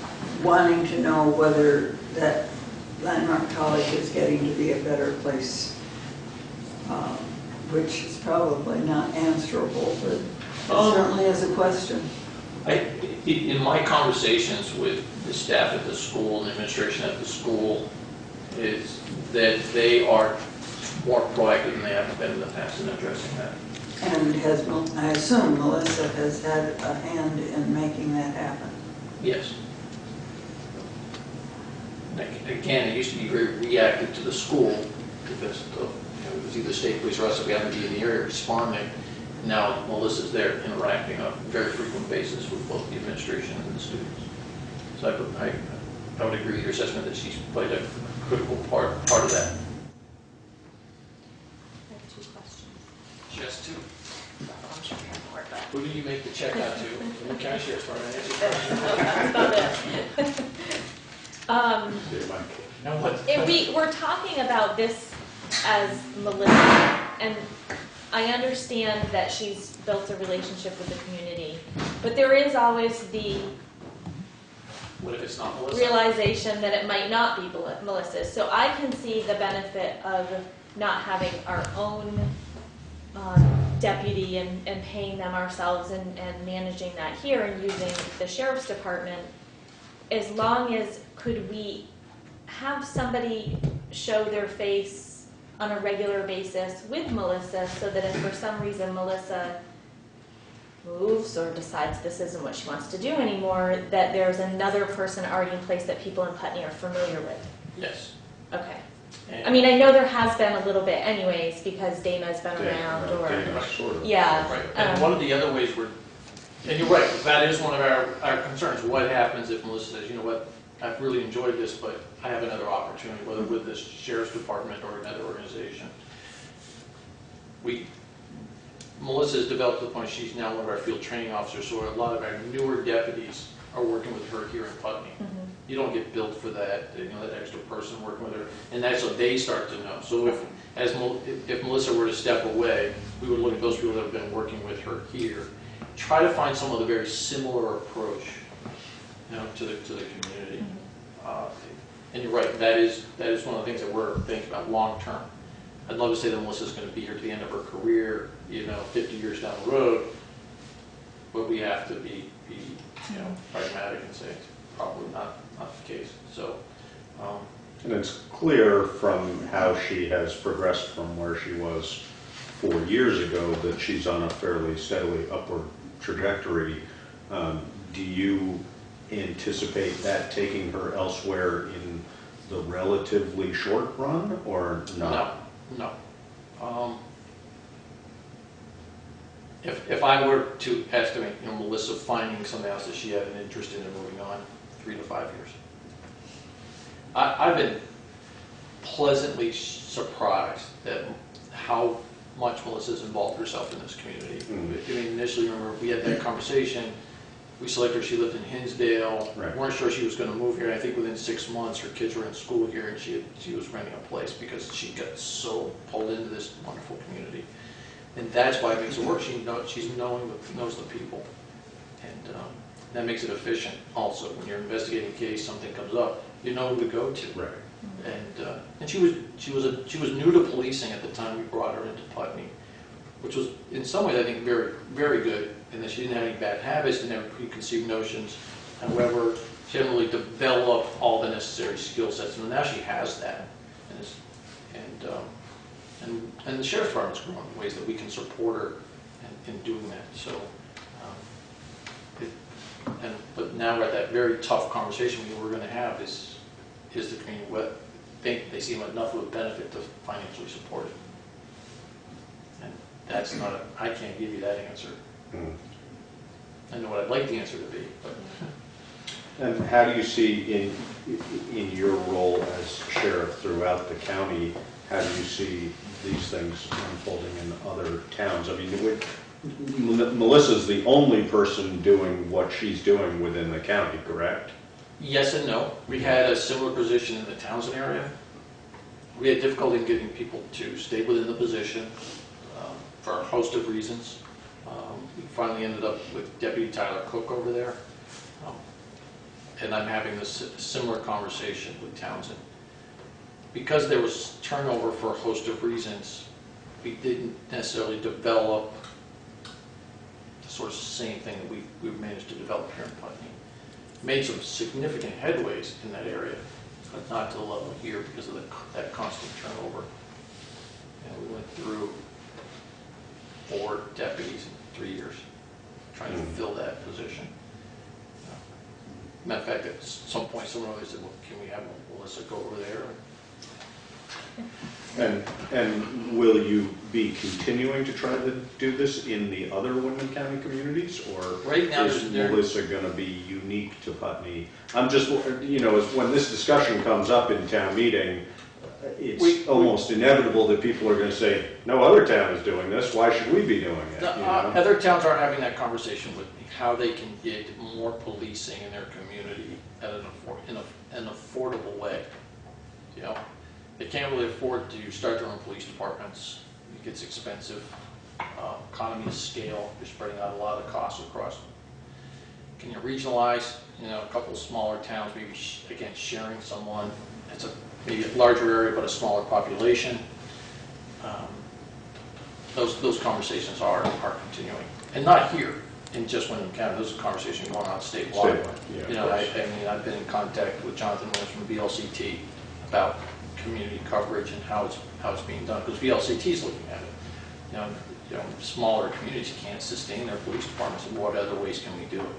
wanting to know whether that Landmark College is getting to be a better place, which is probably not answerable, but it certainly is a question. In my conversations with the staff at the school and the administration at the school, is that they are more proactive than they have been in the past in addressing that. And I assume Melissa has had a hand in making that happen. Yes. Again, it used to be very reactive to the school because it was either state police or us if we happened to be in the area responding. Now Melissa's there interacting on a very frequent basis with both the administration and the students. So I would agree with your assessment that she's played a critical part of that. I have 2 questions. Just two. I'm sure you have more, but. Who did you make the check out to? The county sheriff's department. That's about it. No, what? We're talking about this as Melissa, and I understand that she's built a relationship with the community, but there is always the What if it's not Melissa? realization that it might not be Melissa's. So I can see the benefit of not having our own deputy and paying them ourselves and managing that here and using the sheriff's department, as long as could we have somebody show their face on a regular basis with Melissa, so that if for some reason Melissa moves or decides this isn't what she wants to do anymore, that there's another person already in place that people in Putney are familiar with. Yes. Okay. And I mean, I know there has been a little bit anyways, because Dana's been around, or, Sort of. yeah. Right, and one of the other ways and you're right, that is one of our concerns. What happens if Melissa says, you know what, I've really enjoyed this, but I have another opportunity, whether with this sheriff's department or another organization. Melissa has developed to the point she's now one of our field training officers, so a lot of our newer deputies are working with her here in Putney. Mhm. You don't get billed for that, that extra person working with her, and that's what they start to know. So if Melissa were to step away, we would look at those people that have been working with her here, try to find some of the very similar approach, to the community. And you're right, that is one of the things that we're thinking about long term. I'd love to say that Melissa's going to be here to the end of her career, 50 years down the road, but we have to be pragmatic and say it's probably not the case. So, And it's clear from how she has progressed from where she was 4 years ago that she's on a fairly steadily upward trajectory. Do you anticipate that taking her elsewhere in the relatively short run, or not? No. If I were to estimate, Melissa finding something else that she had an interest in and moving on, 3 to 5 years. I've been pleasantly surprised at how much Melissa's involved herself in this community. I mean, initially, remember, we had that conversation. We selected her, she lived in Hinsdale. Right. Weren't sure she was going to move here. I think within 6 months, her kids were in school here, and she was renting a place because she got so pulled into this wonderful community. And that's why it makes it work. She knows the people. And that makes it efficient also. When you're investigating a case, something comes up, you know who to go to. Right. And she was new to policing at the time we brought her into Putney, which was in some ways I think very, very good, in that she didn't have any bad habits, didn't have preconceived notions. However, she hadn't really developed all the necessary skill sets, and now she has that. And the sheriff's department's grown in ways that we can support her in doing that. So, but now we're at that very tough conversation we're going to have is the community what think they see enough of a benefit to financially support it. And that's not I can't give you that answer. I know what I'd like the answer to be, but. And how do you see in your role as sheriff throughout the county, how do you see these things unfolding in other towns? I mean, Melissa's the only person doing what she's doing within the county, correct? Yes and no. We had a similar position in the Townsend area. We had difficulty in getting people to stay within the position for a host of reasons. We finally ended up with Deputy Tyler Cook over there. And I'm having this similar conversation with Townsend. Because there was turnover for a host of reasons, we didn't necessarily develop the sort of same thing that we've managed to develop here in Putney. Made some significant headways in that area, but not to the level here because of that constant turnover. And we went through 4 deputies in 3 years trying to fill that position. Matter of fact, at some point, someone always said, well, can we have Melissa go over there? And will you be continuing to try to do this in the other Windham County communities, or Right now, is Melissa going to be unique to Putney? I'm just, you know, when this discussion comes up in town meeting, it's almost inevitable that people are going to say, no other town is doing this, why should we be doing it? You know? Other towns are having that conversation with me, how they can get more policing in their community at an affordable way. You know, they can't really afford to start their own police departments. It gets expensive. Economy of scale, you're spreading out a lot of costs across. Can you regionalize, you know, a couple smaller towns, maybe, again, sharing someone? It's maybe a larger area, but a smaller population. Those conversations are continuing. And not here, in just Windham County. Those are conversations going on statewide. Yeah, You know, I mean, I've been in contact with Jonathan Williams from VLCT about community coverage and how it's being done, because VLCT is looking at it. You know, smaller communities can't sustain their police departments, and what other ways can we do it?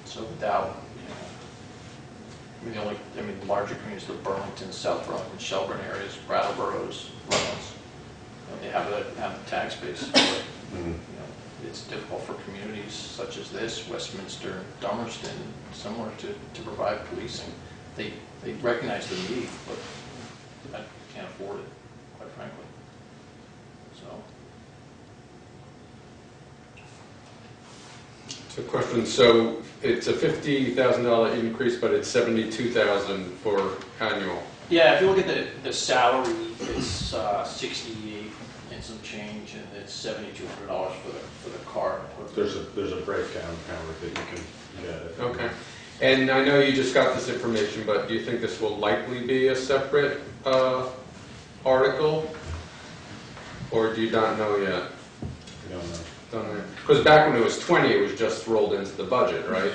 So without, you know, the larger communities, the Burlington, South Burlington, Shelburne areas, Brattleboro's, Reynolds, you know, they have the tax base. But, you know, it's difficult for communities such as this, Westminster, Dummerston, similar to provide policing. They recognize the need, but I can't afford it, quite frankly. So question, so it's a $50,000 increase, but it's $72,000 for annual. Yeah, if you look at the salary, it's 68 and some change, and it's $7,200 for the car. There's a breakdown, Howard, that you can get it. Okay. And I know you just got this information, but do you think this will likely be a separate article? Or do you not know yet? I don't know. Because back when it was 20, it was just rolled into the budget, right?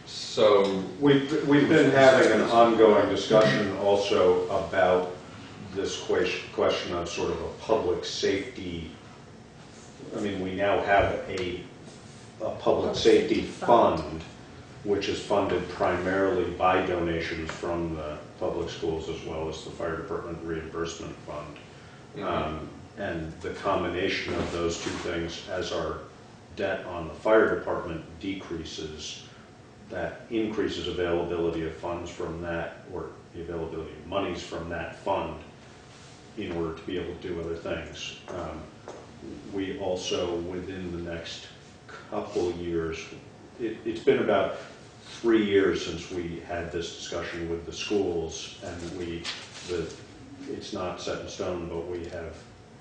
So We've been having an ongoing discussion also about this question of sort of a public safety. I mean, we now have a public safety fund, which is funded primarily by donations from the public schools as well as the fire department reimbursement fund. Mm-hmm. And the combination of those two things, as our debt on the fire department decreases, that increases availability of funds from that, or the availability of monies from that fund in order to be able to do other things. We also, within the next couple years, it's been about 3 years since we had this discussion with the schools, and it's not set in stone, but we have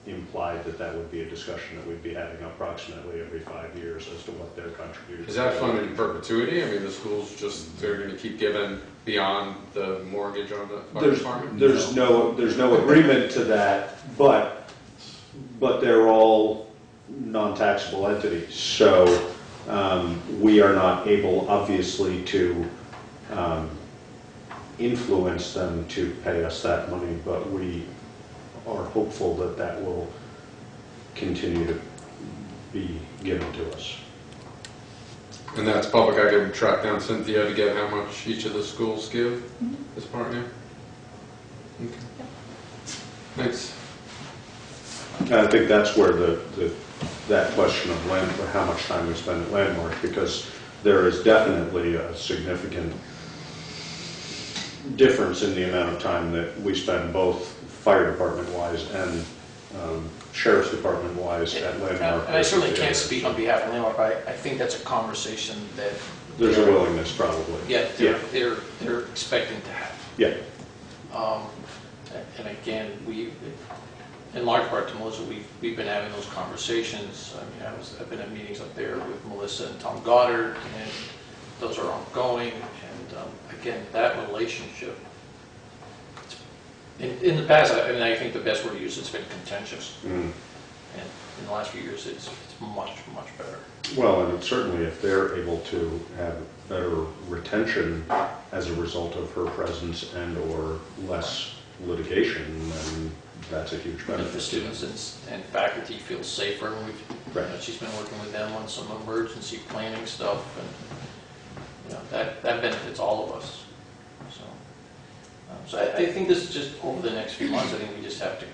implied that would be a discussion that we'd be having approximately every 5 years as to what their contribution is. Is that funded in perpetuity? I mean, the schools they're going to keep giving beyond the mortgage on the fire department? There's no agreement to that, but they're all non-taxable entities. So we are not able, obviously, to influence them to pay us that money, but we are hopeful that will continue to be given to us. And that's public. I can track down Cynthia to get how much each of the schools give as part, yeah? Okay. Thanks. And I think that's where that question of land, or how much time we spend at Landmark, because there is definitely a significant difference in the amount of time that we spend both fire department wise and Sheriff's Department wise at Landmark. And I certainly can't versus the speak on behalf of Landmark, but I think that's a conversation that. There's a willingness probably. Yeah, they're expecting to have. Yeah. And again, in large part to Melissa, we've been having those conversations. I mean, I've been at meetings up there with Melissa and Tom Goddard, and those are ongoing. And again, that relationship, in the past, I think the best word to use, it's been contentious. Mm. And in the last few years, it's much, much better. Well, and certainly if they're able to have better retention as a result of her presence and or less litigation, then that's a huge And if the benefit. students and faculty feel safer, and Right. she's been working with them on some emergency planning stuff, and that benefits all of us. So I think this is just over the next few months. I think we just have to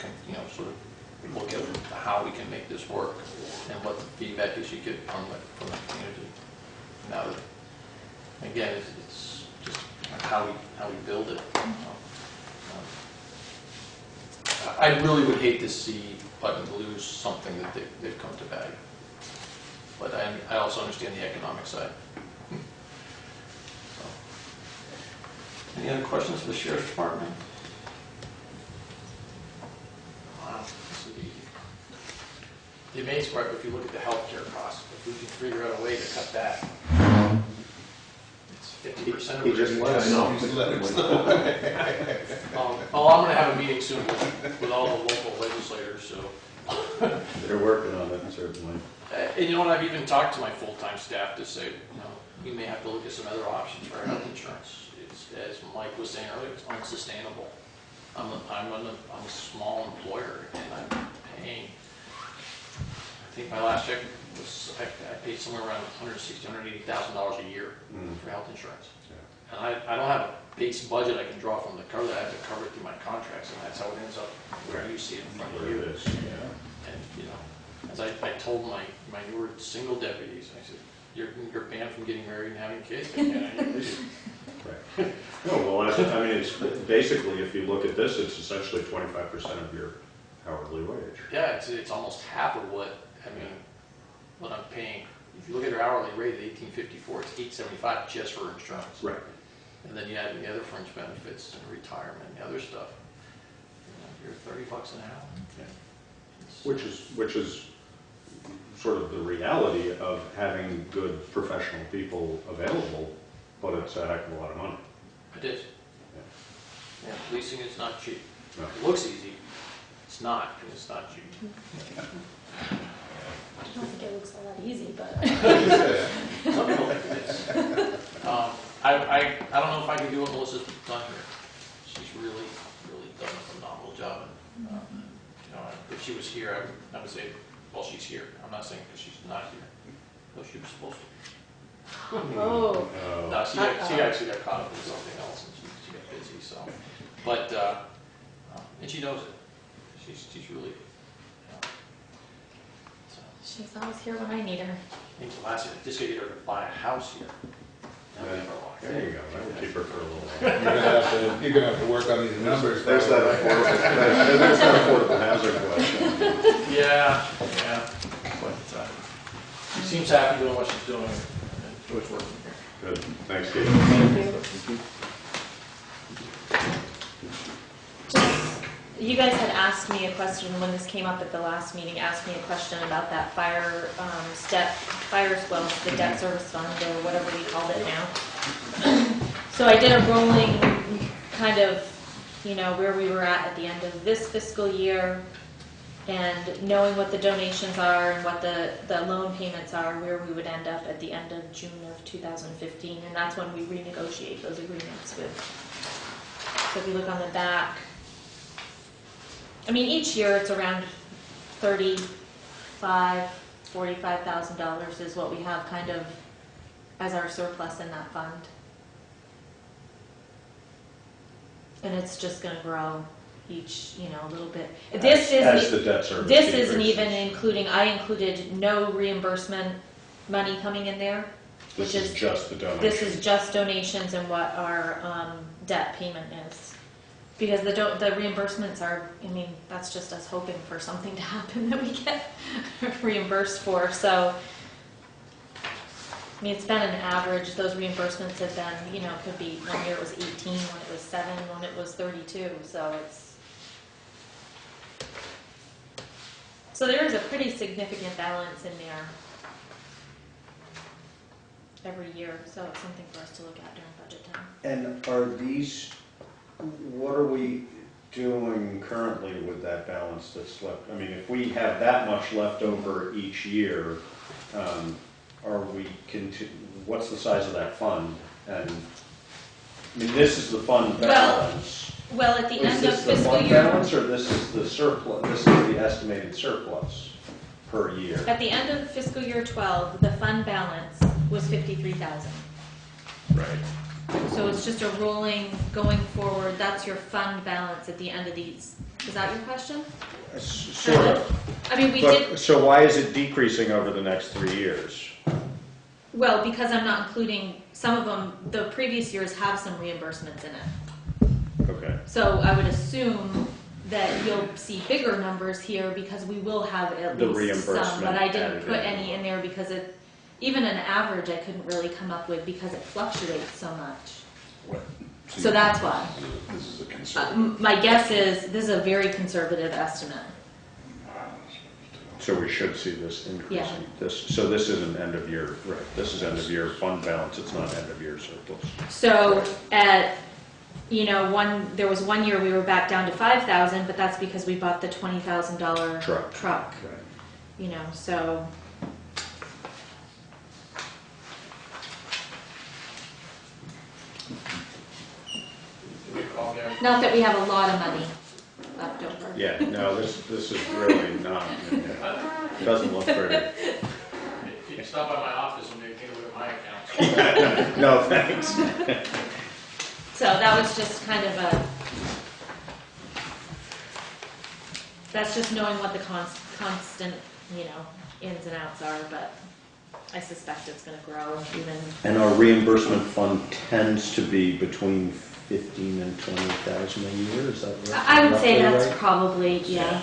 sort of look at how we can make this work and what the feedback is you get from the community. Now, again, it's just how we build it. I really would hate to see Putney lose something that they've come to value. But I also understand the economic side. So. Any other questions for the Sheriff's Department? Wow, this would be easy. The amazing part, if you look at the healthcare costs, if we can figure out a way to cut that, it's 50% of He it. just left. I know. I'm going to have a meeting soon with all the local legislators, so. They're working on it, certainly. And you know what, I've even talked to my full-time staff to say, we may have to look at some other options for our health insurance. It's, as Mike was saying earlier, it's unsustainable. I'm a small employer, and I'm paying, I think my last check was, I paid somewhere around $160,000, $180,000 a year for health insurance. And I don't have a base budget I can draw from the cover that. I have to cover it through my contracts, and that's how it ends up where you see it in front of Where you. it is, yeah. And, as I told my newer single deputies, I said, you're banned from getting married and having kids. I can't leave. Right. No, well, I mean, it's basically, if you look at this, it's essentially 25% of your hourly wage. Yeah, it's almost half of what I'm paying. If you look at your hourly rate at $18.54, it's $8.75 just for insurance. Right. And then you add in the other fringe benefits and retirement and the other stuff. You're $30 an hour. Yeah. Which is sort of the reality of having good professional people available, but it's a heck of a lot of money. It is. Yeah, policing is not cheap. No. It looks easy. It's not, and it's not cheap. I don't think it looks a lot easy, but. Some people think it is. I don't know if I can do what Melissa's done here. She's really, really done a phenomenal job. And, if she was here, I would say, well, she's here. I'm not saying because she's not here. No, she was supposed to. Oh. No, she actually got caught up in something else, and she got busy. So, but and she knows it. She's really. So. She's always here when I need her. I think last year, just to get her to buy a house here. There you go, that would keep her for a little while. You're gonna have to work on these numbers. There's that affordable housing question. Yeah. But she seems happy doing what she's doing, and enjoys working here. Good, thanks, Steve. You guys had asked me a question when this came up at the last meeting, asked me a question about that fire the debt service fund, or whatever we called it now. So I did a rolling kind of, where we were at the end of this fiscal year, and knowing what the donations are and what the loan payments are, where we would end up at the end of June of 2015, and that's when we renegotiate those agreements with. So if you look on the back, each year it's around $45,000 is what we have kind of as our surplus in that fund. And it's just going to grow each, a little bit. As the debt service This isn't decreases. even including, I included no reimbursement money coming in there. This which is just the donation. This is just donations and what our debt payment is. Because the reimbursements are, I mean, that's just us hoping for something to happen that we get reimbursed for, so. I mean, it's been an average, those reimbursements have been, you know, could be, one year it was 18, when it was 7, when it was 32, so it's. So there is a pretty significant balance in there every year, so it's something for us to look at during budget time. And are these, what are we doing currently with that balance that's left? I mean, if we have that much left over each year, are we, what's the size of that fund? And, I mean, this is the fund balance. Well, at the Is end of this the fiscal fund year. balance, or this is the surplus, this is the estimated surplus per year? At the end of fiscal year 12, the fund balance was 53,000. Right. So it's just a rolling, going forward, that's your fund balance at the end of these. Is that your question? Sort of. I mean, we did, But, so why is it decreasing over the next 3 years? well, because I'm not including, some of them, the previous years have some reimbursements in it. Okay. So I would assume that you'll see bigger numbers here because we will have at The least some. reimbursement But I didn't added put in. any in there because it, even an average I couldn't really come up with because it fluctuates so much. What? So that's why. This is a concern. My guess is, this is a very conservative estimate. So we should see this increasing. So this isn't end of year, right, this is end of year fund balance, it's not end of year surplus. So at, you know, there was 1 year we were back down to 5,000, but that's because we bought the $20,000 truck. Right. You know, so. We call there. Not that we have a lot of money left over. Yeah, no, this is really not, it doesn't look pretty. If you stop by my office and maybe take a look at my accounts. No, thanks. So that was just kind of a, that's just knowing what the constant, you know, ins and outs are, but I suspect it's gonna grow even. And our reimbursement fund tends to be between 15 and 20,000 a year, is that right? I would say Roughly that's right? probably, yeah.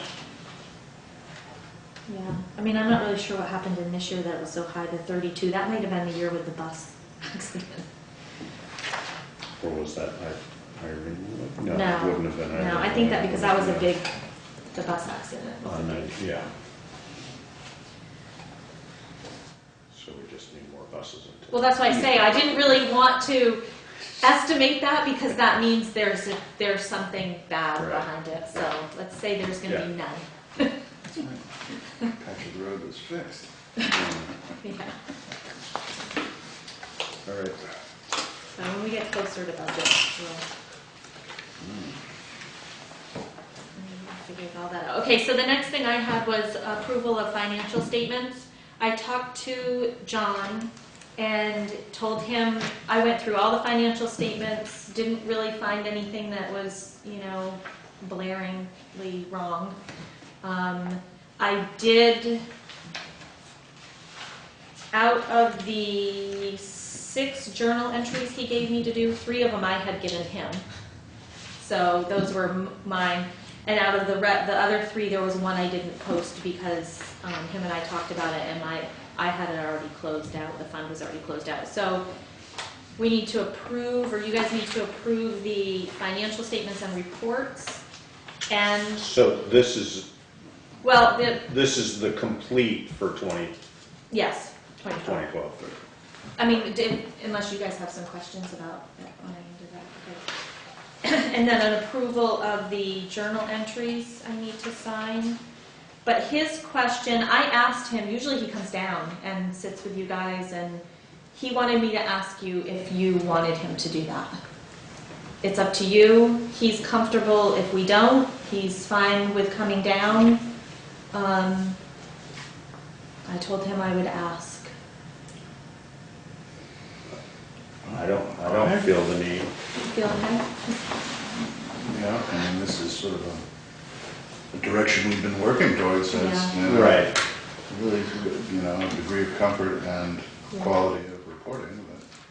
Yeah, I mean, I'm not really sure what happened in this year that was so high, the 32. That might have been the year with the bus accident. Or was that Irene? No, No. it wouldn't have been Irene. No, I think that because that was a big, the bus accident was a big. Yeah. So we just need more buses until. Well, that's why I say, I didn't really want to estimate that because that means there's something bad Right. behind it. So let's say there's gonna be none. Patch of the road was fixed. Yeah. All right. So when we get closer to budget, we'll figure all that out. Okay, so the next thing I had was approval of financial statements. I talked to John and told him, I went through all the financial statements, didn't really find anything that was, you know, blaringly wrong. I did, out of the 6 journal entries he gave me to do, 3 of them I had given him. So those were mine. And out of the other 3, there was one I didn't post because him and I talked about it, and I had it already closed out. The fund was already closed out. So we need to approve, or you guys need to approve the financial statements and reports. And So this is well, the complete for yes, 2012. 2012. I mean, unless you guys have some questions about it when I did that. Okay. And then an approval of the journal entries I need to sign. But his question, I asked him, usually he comes down and sits with you guys, and he wanted me to ask you if you wanted him to do that. It's up to you. He's comfortable if we don't. He's fine with coming down. I told him I would ask. I don't feel the need. Feel okay? Yeah, I mean, this is sort of a direction we've been working towards as, Yeah. you know, Right. really, you know, a degree of comfort and Yeah. quality of reporting.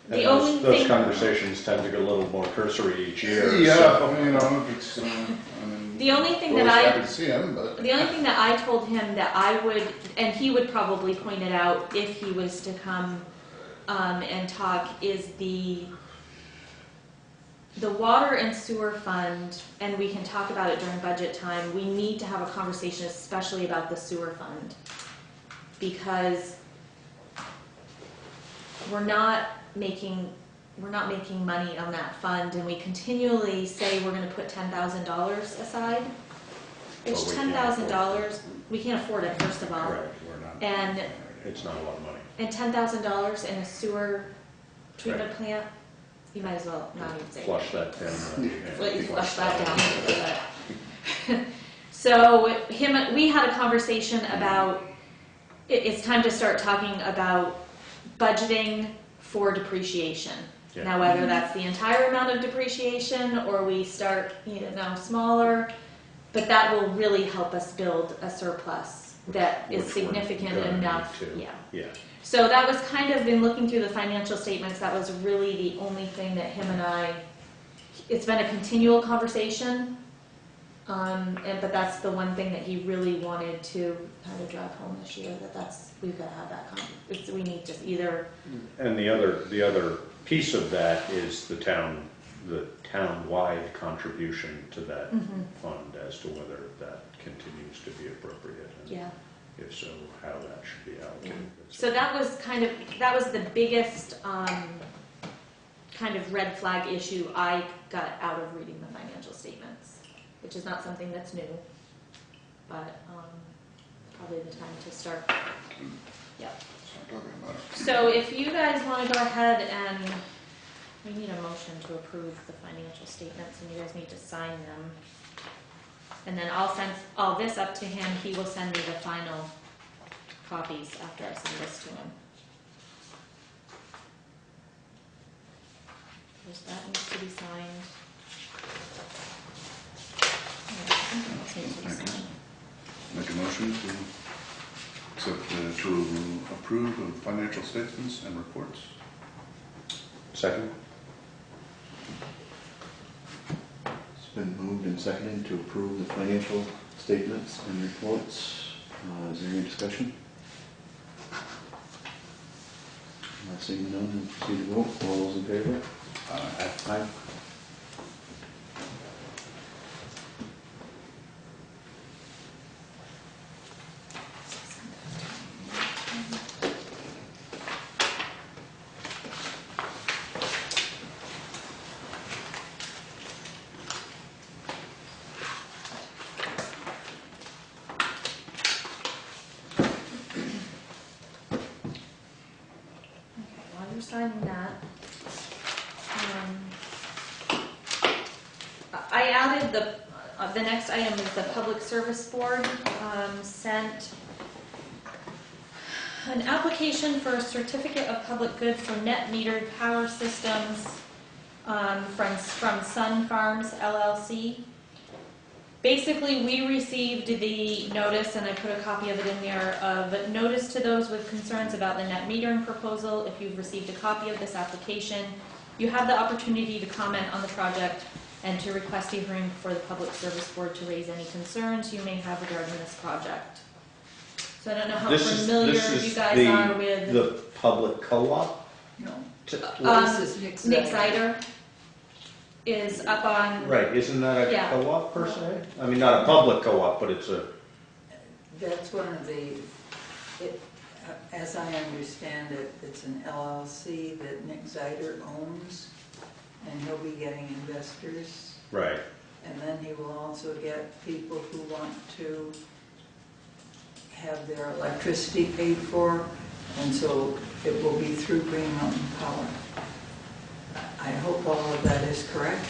But The only those thing- conversations tend to get a little more cursory each year. Yeah, so- you know, it's, I mean. The only thing always that happy to see him, but. The only thing that I told him that I would, and he would probably point it out if he was to come and talk, is the water and sewer fund, and we can talk about it during budget time. We need to have a conversation, especially about the sewer fund, because we're not making money on that fund, and we continually say we're going to put $10,000 aside. Which But we can't $10,000, we can't afford it, first of all. Right, we're not, And, it's not a lot of money. and $10,000 in a sewer treatment plant, you might as well not even say. Flush that down. Let you flush that down. So we had a conversation about, it's time to start talking about budgeting for depreciation. Yeah. Now, whether that's the entire amount of depreciation or we start, smaller, but that will really help us build a surplus that is Which we're significant gonna need enough. to. Yeah. Yeah, So that was kind of, in looking through the financial statements, that was really the only thing that him and I, it's been a continual conversation. But that's the one thing that he really wanted to kind of drive home this year, we've got to have that we need to either. and the other piece of that is the town-wide contribution to that fund as to whether that continues to be appropriate. And Yeah. if so, how that should be allocated. So that was the biggest kind of red flag issue I got out of reading the financial statements, which is not something that's new, but probably the time to start. Yep. Start talking about it. So if you guys want to go ahead and, we need a motion to approve the financial statements, and you guys need to sign them. And then I'll send all this up to him, he will send me the final copies after I send this to him. That needs to be signed. Yeah, something else needs to be signed. Make a motion to approve of financial statements and reports. Second? It's been moved and seconded to approve the financial statements and reports. Is there any discussion? Not seeing none, we'll proceed to vote. All those in favor? Aye. While you're signing that, I added the next item is the Public Service Board sent an application for a certificate of public good for net metered power systems from Sun Farms LLC. Basically, we received the notice, and I put a copy of it in there, of notice to those with concerns about the net metering proposal. If you've received a copy of this application, you have the opportunity to comment on the project and to request a hearing before the Public Service Board to raise any concerns you may have regarding this project. So I don't know how familiar you guys are with the public co-op? No. Um, This is Nick Zider is up on. Right, isn't that a Yeah. co-op per se? I mean, not a public co-op, but it's a, That's one of as I understand it, it's an LLC that Nick Zider owns, and he'll be getting investors. right. And then he will also get people who want to have their electricity paid for, and so it will be through Green Mountain Power. I hope all of that is correct.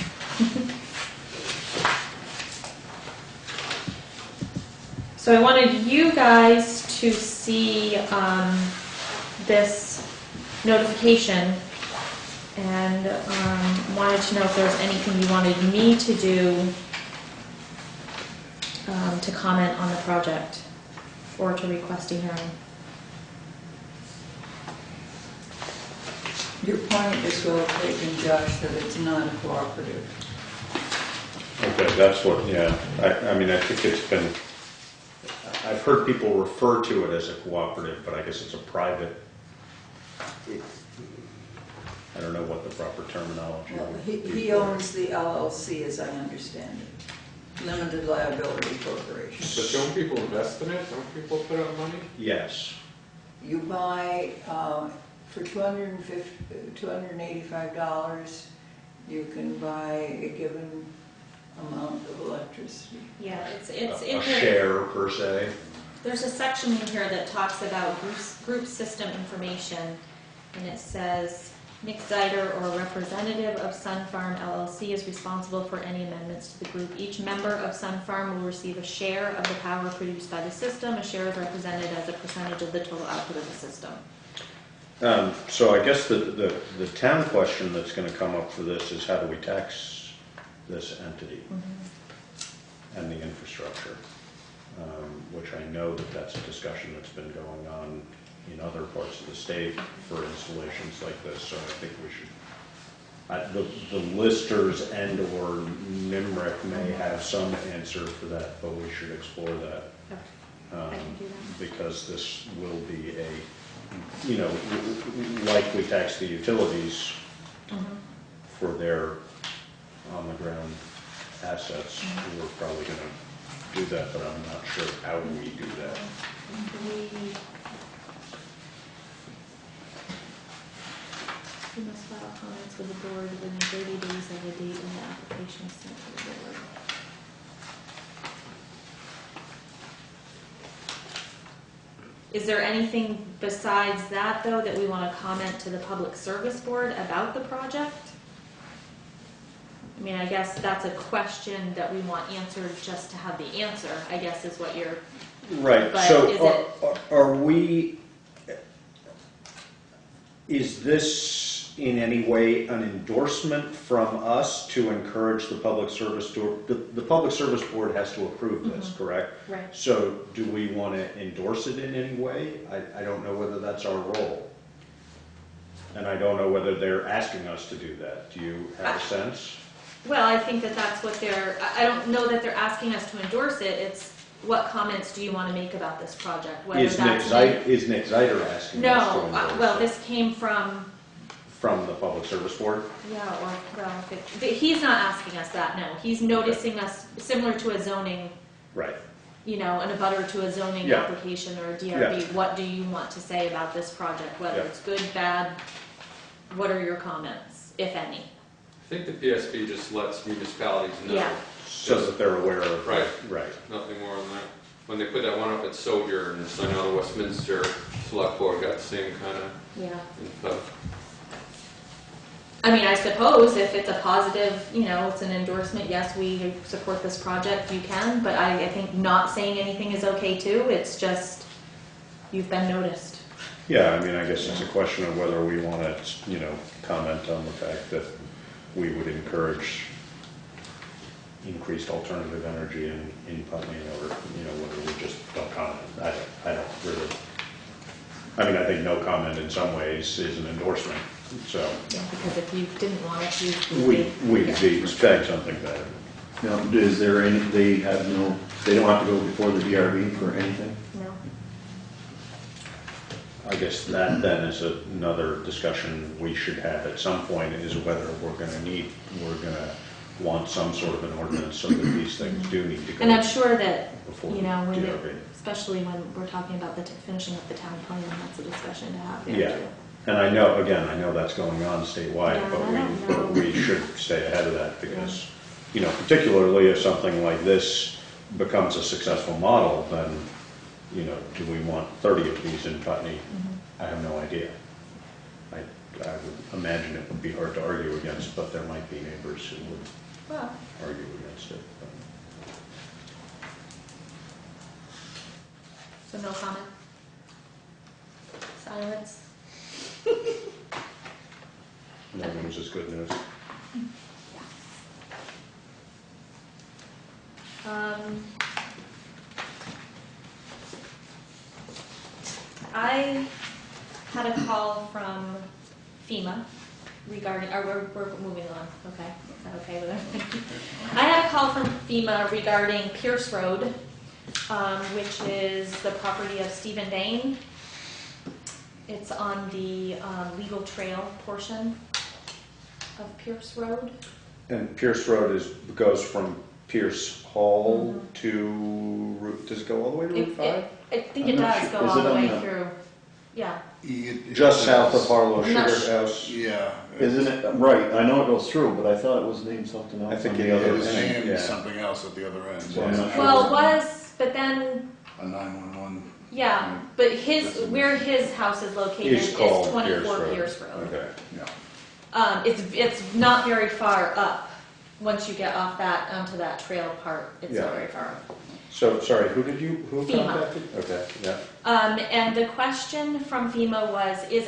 So I wanted you guys to see this notification, and wanted to know if there's anything you wanted me to do to comment on the project or to request a hearing. Your point is well taken, Josh, that it's not a cooperative. Okay, that's what, yeah, I mean, I think it's been, I've heard people refer to it as a cooperative, but I guess it's a private, I don't know what the proper terminology Well, would be. he owns the LLC, as I understand it, Limited Liability Corporation. But don't people invest in it? Don't people put up money? Yes, You buy, for $285, you can buy a given amount of electricity. Yeah, it's a in the, share per se. there's a section in here that talks about group system information, and it says, Nick Zeiter or a representative of Sun Farm LLC is responsible for any amendments to the group. Each member of Sun Farm will receive a share of the power produced by the system. A share is represented as a percentage of the total output of the system. So I guess the town question that's going to come up for this is how do we tax this entity and the infrastructure, which I know that that's a discussion that's been going on in other parts of the state for installations like this. So I think we should, the listers and or NIMRIC may have some answer for that, but we should explore that. I can do that. Because this will be a, you know, like we tax the utilities for their on-the-ground assets, we're probably going to do that, but I'm not sure how we do that. We must file comments with the board within 30 days of the date when the application is sent to the board. Is there anything besides that, though, that we want to comment to the Public Service Board about the project? I mean, I guess that's a question that we want answered just to have the answer, I guess is what you're... Right, But so is it- are we, is this in any way an endorsement from us to encourage the Public Service Board? The Public Service Board has to approve this, correct? Right. So do we want to endorse it in any way? I don't know whether that's our role. And I don't know whether they're asking us to do that. Do you have a sense? Well, I think that that's what they're, I don't know that they're asking us to endorse it, it's what comments do you want to make about this project? Whether Is Nick that's Zeiter asking No, us to endorse well, it? this came from, From the Public Service Board? yeah, or, well, he's not asking us that, no. He's noticing us, similar to a zoning, Right. you know, an abutter to a zoning Yeah. application or a DRB. What do you want to say about this project? Whether Yeah. it's good, bad, what are your comments, if any? I think the PSB just lets municipalities know. Yeah. So that they're aware of. Right. Right. Nothing more than that. When they put that one up at Sojourns, I know the Westminster Select Board got the same kind of Yeah. info. I mean, I suppose if it's a positive, you know, it's an endorsement, yes, we support this project, you can, but I think not saying anything is okay too. It's just, you've been noticed. Yeah, I mean, I guess it's a question of whether we want to, you know, comment on the fact that we would encourage increased alternative energy in Putney, or, you know, whether we just don't comment. I don't really, I mean, I think no comment in some ways is an endorsement, so Yeah, because if you didn't want it, you we'd be saying something better. Now, is there any, they have no, they don't have to go before the DRB for anything? No. I guess that then is another discussion we should have at some point, is whether we're going to want some sort of an ordinance so that these things do need to go. And I'm sure that, before you know, when DRB. especially when we're talking about the finishing up the town plan, that's a discussion to have there Yeah. too. And I know that's going on statewide, Yeah, I don't but know. we should stay ahead of that because, you know, particularly if something like this becomes a successful model, then, you know, do we want 30 of these in Putney? I have no idea. I would imagine it would be hard to argue against, but there might be neighbors who would Well, argue against it. so no comment? Silence? No news is good news. I had a call from FEMA regarding, we're moving on, okay? Is that okay with everything? I had a call from FEMA regarding Pierce Road, which is the property of Stephen Bain. It's on the legal trail portion of Pierce Road. And Pierce Road goes from Pierce Hall to Route, does it go all the way to Route 5? I think it I'm not does sure. go Is all it the on way the- through, yeah. Just south of Harlow I'm not Sugar House. Yeah. Isn't it, right, I know it goes through, but I thought it was named something else. I think on it the It other was end. named Yeah. something else at the other end. So I'm not sure. Well, it was, but then, A 911. yeah, but where his house is located Is is called 24 Pierce Road. Okay. Yeah. It's not very far up. Once you get off that, onto that trail part, it's not Yeah. very far up. So, sorry, who FEMA. contacted? Okay, yeah. And the question from FEMA was, is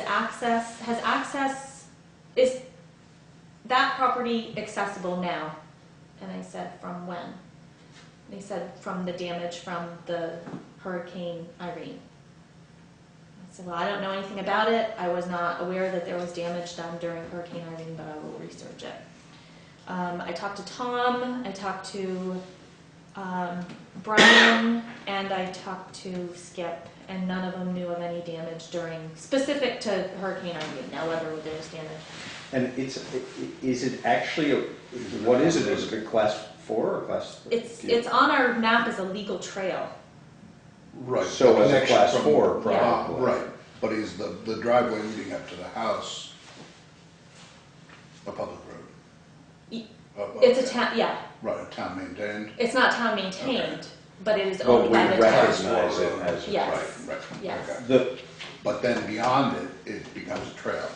that property accessible now? And I said, from when? They said, from the damage from the Hurricane Irene. I said, well, I don't know anything about it. I was not aware that there was damage done during Hurricane Irene, but I will research it. I talked to Tom, I talked to Brian, and I talked to Skip, and none of them knew of any damage specific to Hurricane Irene. Now, whether there was damage. And is it actually, what is it? Is it a class 4 or class 3? It's on our map as a legal trail. Right. So the as a connection class from- 4, Yeah. probably. Right, but is the driveway leading up to the house a public road? Y- Okay. It's a town, yeah. Right, a town maintained? It's not town maintained, but it is But owned we by the town. recognize it as, Yes. Right, Yes. okay. the, But then beyond it, it becomes a trail.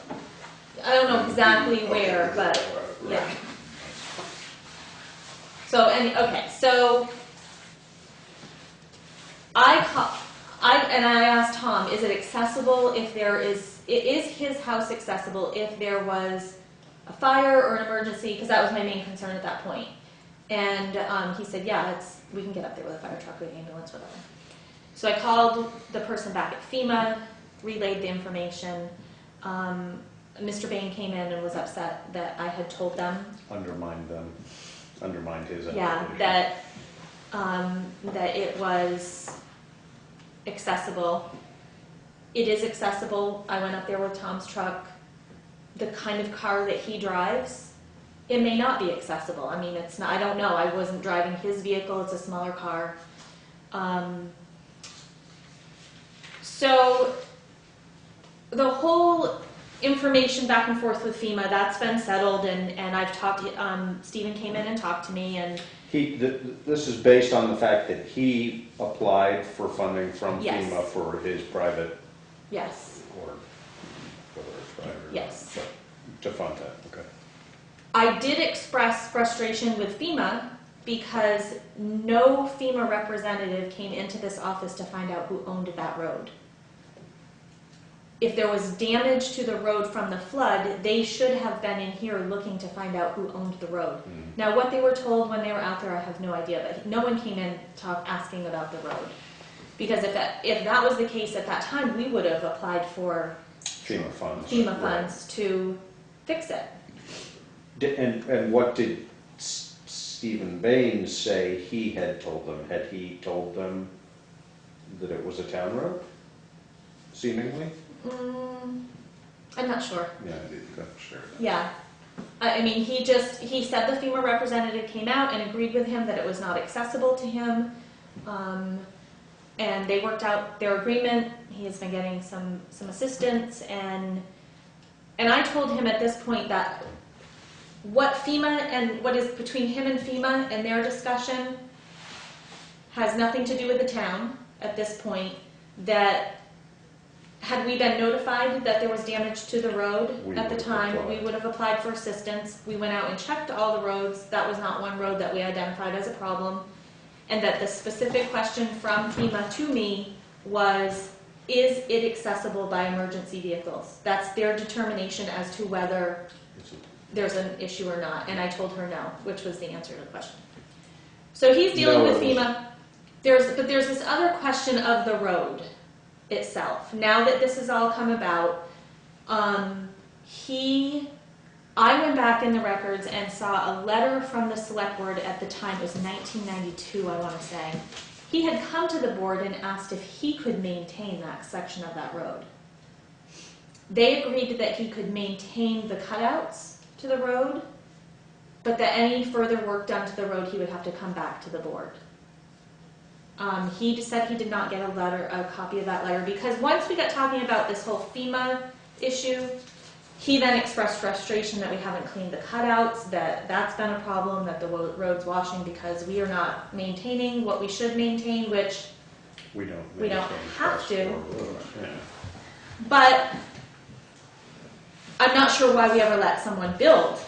I don't know exactly Okay, where, but right. yeah. So I asked Tom, is it accessible if is his house accessible if there was a fire or an emergency? Because that was my main concern at that point. And he said, yeah, we can get up there with a fire truck or an ambulance, whatever. So I called the person back at FEMA, relayed the information. Mr. Bain came in and was upset that I had told them. undermined his Yeah, application. that it was accessible. It is accessible. I went up there with Tom's truck. The kind of car that he drives, it may not be accessible. I mean, it's not, I don't know. I wasn't driving his vehicle. It's a smaller car. So the whole information back and forth with FEMA, that's been settled, and I've talked, Stephen came in and talked to me, and This is based on the fact that he applied for funding from Yes. FEMA for his private, yes, or whether it's private or yes. not, to fund that, okay. I did express frustration with FEMA because no FEMA representative came into this office to find out who owned that road. If there was damage to the road from the flood, they should have been in here looking to find out who owned the road. Now, what they were told when they were out there, I have no idea, but no one came in asking about the road. Because if that was the case at that time, we would have applied for FEMA funds. FEMA funds to fix it. And what did Stephen Bain say he had told them? Had he told them that it was a town road, seemingly? I'm not sure. Yeah, I did, sure. Yeah. I mean, he said the FEMA representative came out and agreed with him that it was not accessible to him. And they worked out their agreement. He has been getting some assistance, and I told him at this point that what FEMA and what is between him and FEMA and their discussion has nothing to do with the town at this point. That had we been notified that there was damage to the road at the time, we would have applied for assistance. We went out and checked all the roads. That was not one road that we identified as a problem. And that the specific question from FEMA to me was, is it accessible by emergency vehicles? That's their determination as to whether there's an issue or not. And I told her no, which was the answer to the question. So he's dealing with FEMA. But there's this other question of the road itself. Now that this has all come about, I went back in the records and saw a letter from the select board at the time, it was 1992, I want to say. He had come to the board and asked if he could maintain that section of that road. They agreed that he could maintain the cutouts to the road, but that any further work done to the road, he would have to come back to the board. He just said he did not get a copy of that letter, because once we got talking about this whole FEMA issue, he then expressed frustration that we haven't cleaned the cutouts, that's been a problem, that the road's washing because we are not maintaining what we should maintain, which We don't have to. Yeah. But I'm not sure why we ever let someone build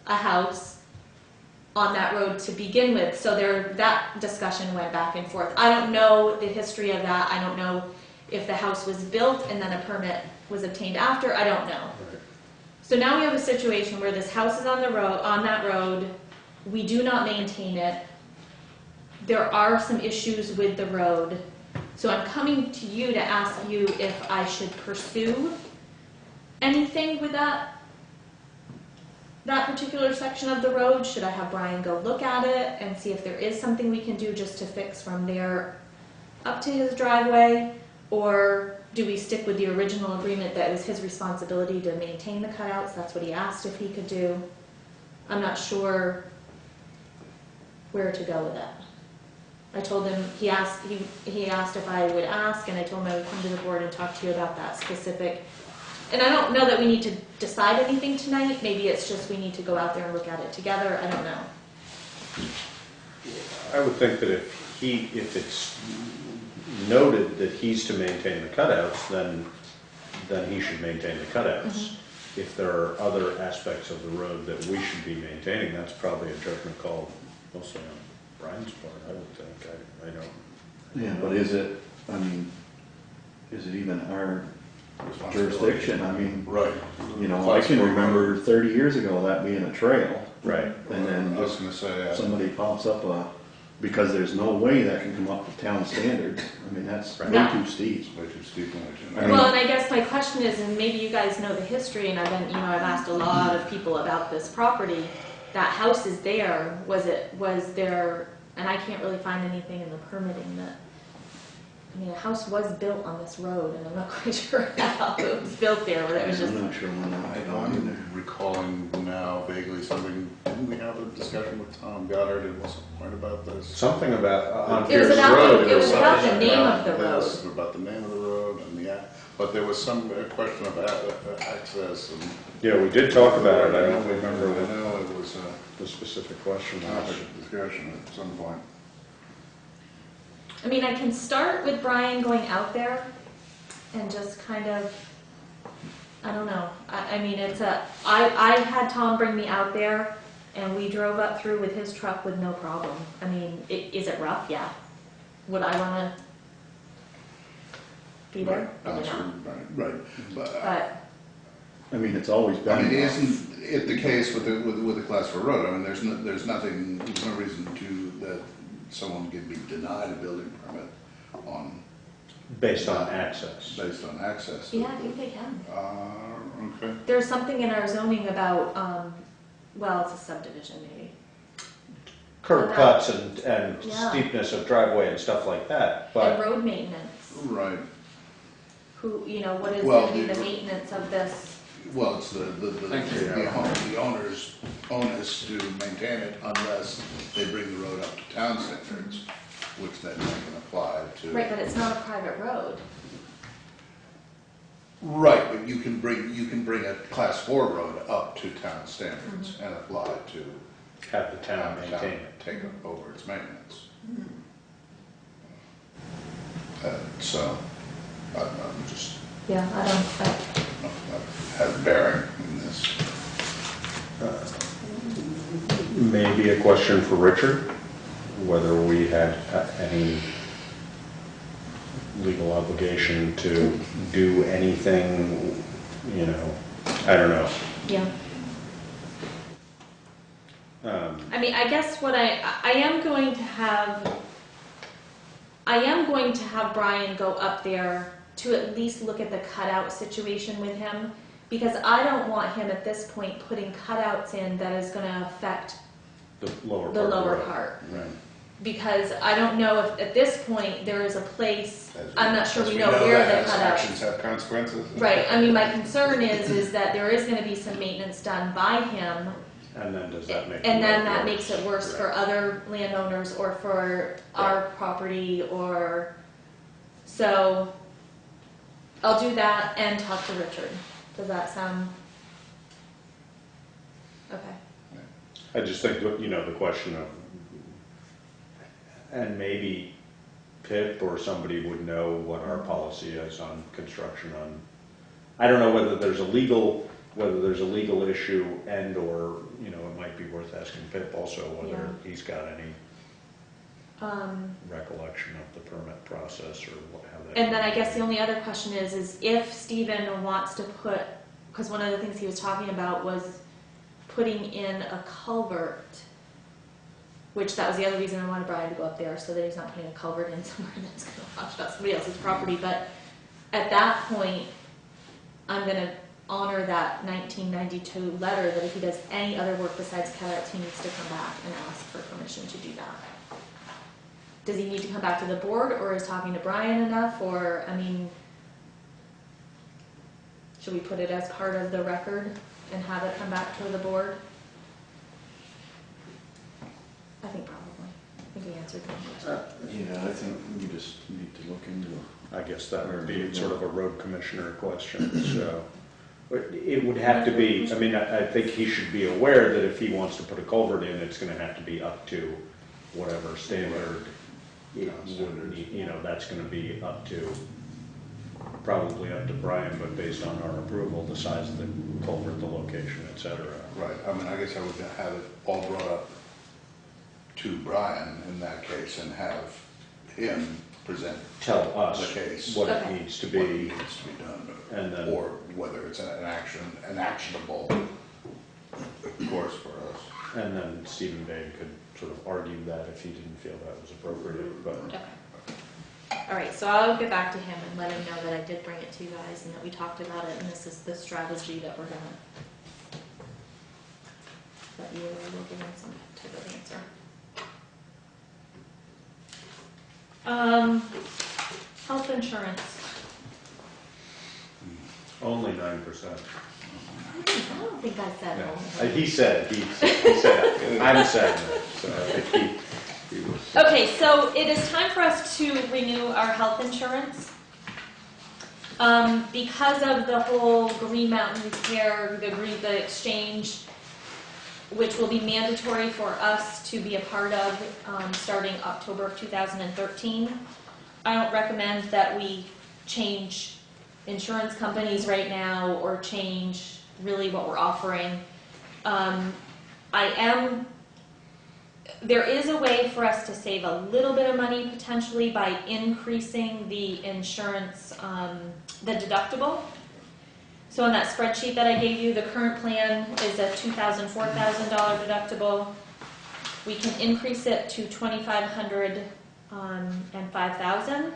a house on that road to begin with. So that discussion went back and forth. I don't know the history of that. I don't know if the house was built and then a permit was obtained after. I don't know. Right. So now we have a situation where this house is on that road. We do not maintain it. There are some issues with the road. So I'm coming to you to ask you if I should pursue anything with that particular section of the road. Should I have Brian go look at it and see if there is something we can do just to fix from there up to his driveway? Or do we stick with the original agreement that it was his responsibility to maintain the cutouts? That's what he asked if he could do. I'm not sure where to go with it. I told him, he asked if I would ask, and I told him I would come to the board and talk to you about that specific. And I don't know that we need to decide anything tonight. Maybe it's just we need to go out there and look at it together. I don't know. I would think that if it's noted that he's to maintain the cutouts, then he should maintain the cutouts. Mm-hmm. If there are other aspects of the road that we should be maintaining, that's probably a judgment call mostly on Brian's part, I would think. I don't. Yeah, but is it even our jurisdiction? I mean, Right. I can remember 30 years ago that being a trail. Right. And then I was gonna say, somebody pops up because there's no way that can come up to town standards. I mean, that's way No. too steep. it's way too steep. Well, and I guess my question is, and maybe you guys know the history, and I've asked a lot of people about this property. That house is there. Was there? And I can't really find anything in the permitting that. I mean, a house was built on this road, and I'm not quite sure how it was built there, but it was just. I'm not sure when I'm recalling now vaguely something, didn't we have a discussion with Tom Goddard at some point about this? Something about on It was Pierce about Road. it was about the Something name about of the road. this, About the name of the road but there was some question of access and. Yeah, we did talk about it. I don't I remember know it was the specific question. a topic of discussion at some point. I mean, I can start with Brian going out there and just kind of, I don't know. I mean, I had Tom bring me out there and we drove up through with his truck with no problem. I mean, is it rough? Yeah. Would I want to be there? Probably not. Right. But, I mean, it's always been. I mean, isn't it the case with the class 4 road? I mean, there's no reason that someone can be denied a building permit Based on access. based on access. yeah, I think they can. Okay. There's something in our zoning about, well, it's a subdivision maybe. Curb cuts and Yeah. steepness of driveway and stuff like that, And but road maintenance. Right. What is Well, going to be the the- maintenance of this? Well, it's the Thank you. owner's onus to maintain it unless they bring the road up to town standards, which then they can apply to. Right, but it's not a private road. Right, but you can bring a class 4 road up to town standards and apply to have the town have maintain it. take over its maintenance. So, I'm just, Yeah, I don't, have bearing in this. Maybe a question for Richard, whether we had any legal obligation to do anything, I don't know. yeah. I mean, I guess what I am going to have Brian go up there to at least look at the cutout situation with him Because I don't want him at this point putting cutouts in that is gonna affect The lower part. the of lower road. part. Right. Because I don't know if at this point there is a place, I'm not sure As we know where that the as cutouts. actions have consequences. Right, I mean, my concern is that there is gonna be some maintenance done by him, And then does that make? and the then road that makes it worse for Right. other landowners or for our property or, so I'll do that and talk to Richard. Does that sound? Okay. I just think, you know, the question of, and maybe Pip or somebody would know what our policy is on construction on, I don't know whether there's a legal issue and or, you know, it might be worth asking Pip also whether he's got any recollection of the permit process or how that. And then I guess the only other question is if Stephen wants to put, because one of the things he was talking about was putting in a culvert, which that was the other reason I wanted Brian to go up there, so that he's not putting a culvert in somewhere that's gonna wash out somebody else's property, but at that point, I'm gonna honor that 1992 letter that if he does any other work besides cutouts, he needs to come back and ask for permission to do that. Does he need to come back to the board, or is talking to Brian enough, or, I mean, should we put it as part of the record and have it come back to the board? I think probably. I think we answered that question. Yeah, I think we just need to look into. I guess that would be sort of a road commissioner question, so. But it would have to be, I mean, I think he should be aware that if he wants to put a culvert in, it's gonna have to be up to whatever standard it would need, you know, that's gonna be up to, probably up to Brian, but based on our approval, the size of the culvert, the location, et cetera. Right, I mean, I guess I would have it all brought up to Brian in that case and have him present Tell us the case, what it Okay. needs to what be, needs to be done, and then. or whether it's an actionable course for us. And then Stephen Bain could sort of argue that if he didn't feel that was appropriate, but. Okay. All right, so I'll get back to him and let him know that I did bring it to you guys and that we talked about it, and this is the strategy that we're gonna, that you will give him some type of answer. Health insurance. Only 9%. I don't think I said No. only. He said, I'm saying that, so I think he was. Okay, so it is time for us to renew our health insurance. Because of the whole Green Mountain repair, the exchange, which will be mandatory for us to be a part of starting October of 2013. I don't recommend that we change insurance companies right now or change really what we're offering. There is a way for us to save a little bit of money potentially by increasing the insurance, the deductible. So on that spreadsheet that I gave you, the current plan is a $2,000, $4,000 deductible. We can increase it to $2,500 and $5,000.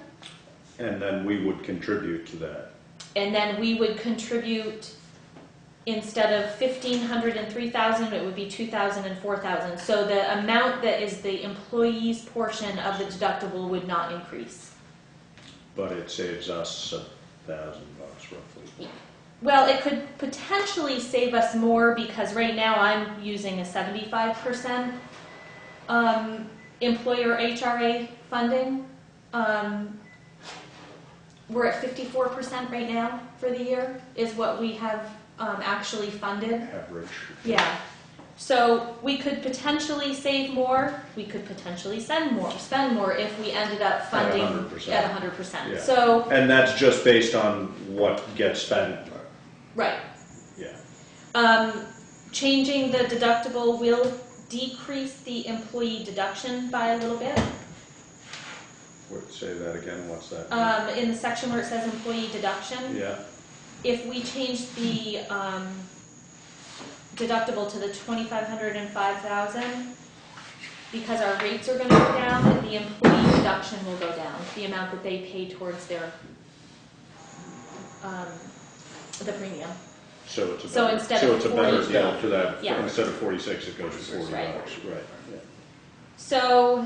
And then we would contribute to that. And then we would contribute, instead of $1,500 and $3,000, it would be $2,000 and $4,000. So the amount that is the employee's portion of the deductible would not increase. But it saves us $1,000 roughly. Well, it could potentially save us more because right now I'm using a 75% employer HRA funding. We're at 54% right now for the year is what we have actually funded. Average. Yeah. So we could potentially save more. We could potentially spend more if we ended up funding At 100%. At 100%. Yeah. So And that's just based on what gets spent. right. Yeah. Changing the deductible will decrease the employee deduction by a little bit. Say that again, what's that? In the section where it says employee deduction, Yeah, if we change the deductible to the $2,500 and $5,000, because our rates are going to go down, the employee deduction will go down. The amount that they pay towards their the premium. So it's a So better, instead so of it's a better 40, deal to that, yeah. instead of 46, it goes to 40 Right. bucks, right, yeah. So,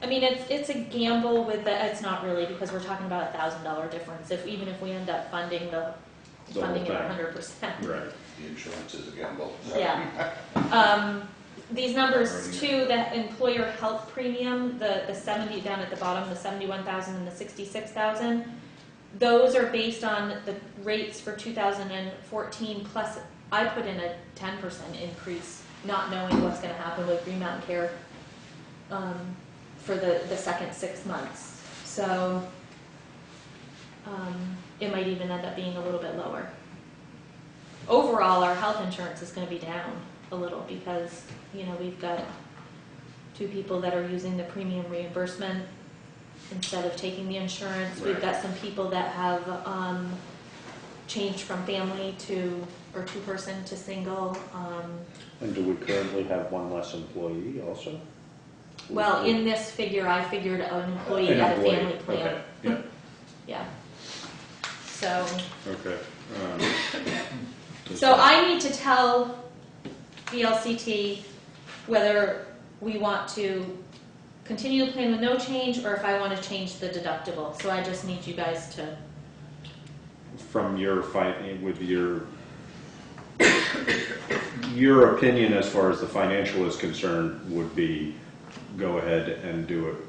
I mean, it's a gamble with the, it's not really, because we're talking about $1,000 difference, even if we end up funding it The whole thing. 100%. Right. The insurance is a gamble. Yeah. These numbers too, the employer health premium, the 70 down at the bottom, the 71,000 and the 66,000, those are based on the rates for 2014 plus I put in a 10% increase, not knowing what's going to happen with Green Mountain Care for the second 6 months. So it might even end up being a little bit lower. Overall, our health insurance is going to be down a little because, you know, we've got 2 people that are using the premium reimbursement instead of taking the insurance. Right. We've got some people that have changed from family to, or 2-person to single. And do we currently have 1 less employee also? Well, in this figure, I figured an employee An at a employee, family plan. okay, yeah, Yeah. So, okay. so I need to tell the LCT whether we want to continue the plan with no change or if I want to change the deductible. So I just need you guys to, From your fight, with your opinion as far as the financial is concerned would be go ahead and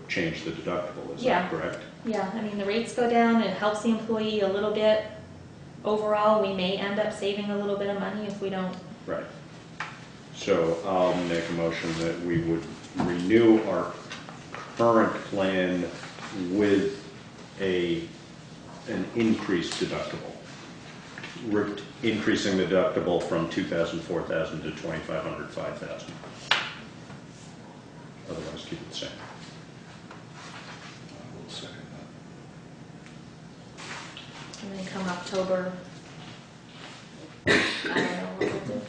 change the deductible, is Yeah. that correct? yeah, I mean, the rates go down, it helps the employee a little bit. Overall, we may end up saving a little bit of money if we don't. Right. So I'll make a motion that we would renew our current plan with an increased deductible. We're increasing the deductible from 2,000, 4,000 to 2,500, 5,000. Otherwise, keep it the same. I will second that. And then come October, I don't know what we'll do.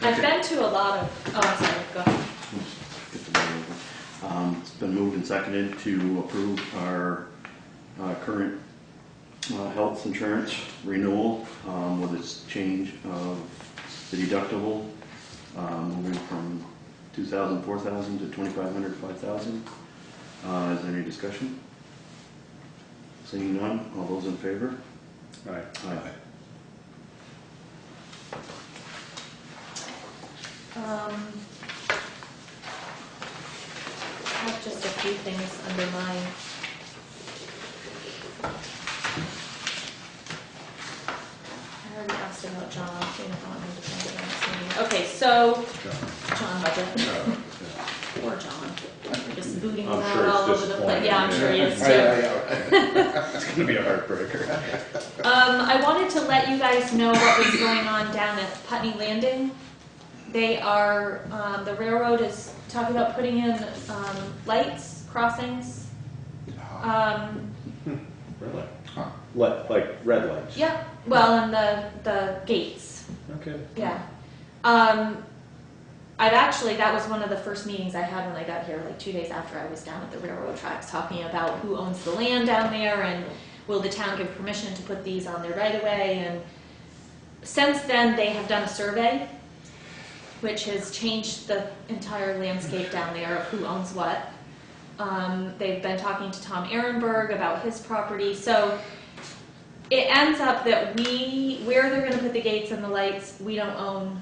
I've been to a lot of, oh, I'm sorry, go ahead. Get the ball over. It's been moved and seconded to approve our current health insurance renewal with its change of the deductible, moving from 2,000, 4,000 to 2,500, 5,000. Is there any discussion? Seeing none, all those in favor? Right. Aye. I have just a few things under mine. I already asked about John, so you don't want him to come to the next meeting. Okay, so, John Budget, poor John, just booting I'm around sure it's all over the place. disappointing, Yeah, I'm sure he is too. It's going to be a heartbreaker. I wanted to let you guys know what was going on down at Putney Landing. They are, the railroad is talking about putting in lights, crossings. Really? Huh. Like red lights? Yeah, well, and the gates, Okay. yeah. I've actually, that was one of the first meetings I had when I got here, like 2 days after I was down at the railroad tracks, talking about who owns the land down there and will the town give permission to put these on their right of way. And since then, they have done a survey, which has changed the entire landscape down there of who owns what. They've been talking to Tom Ehrenberg about his property. So it ends up that where they're going to put the gates and the lights, we don't own.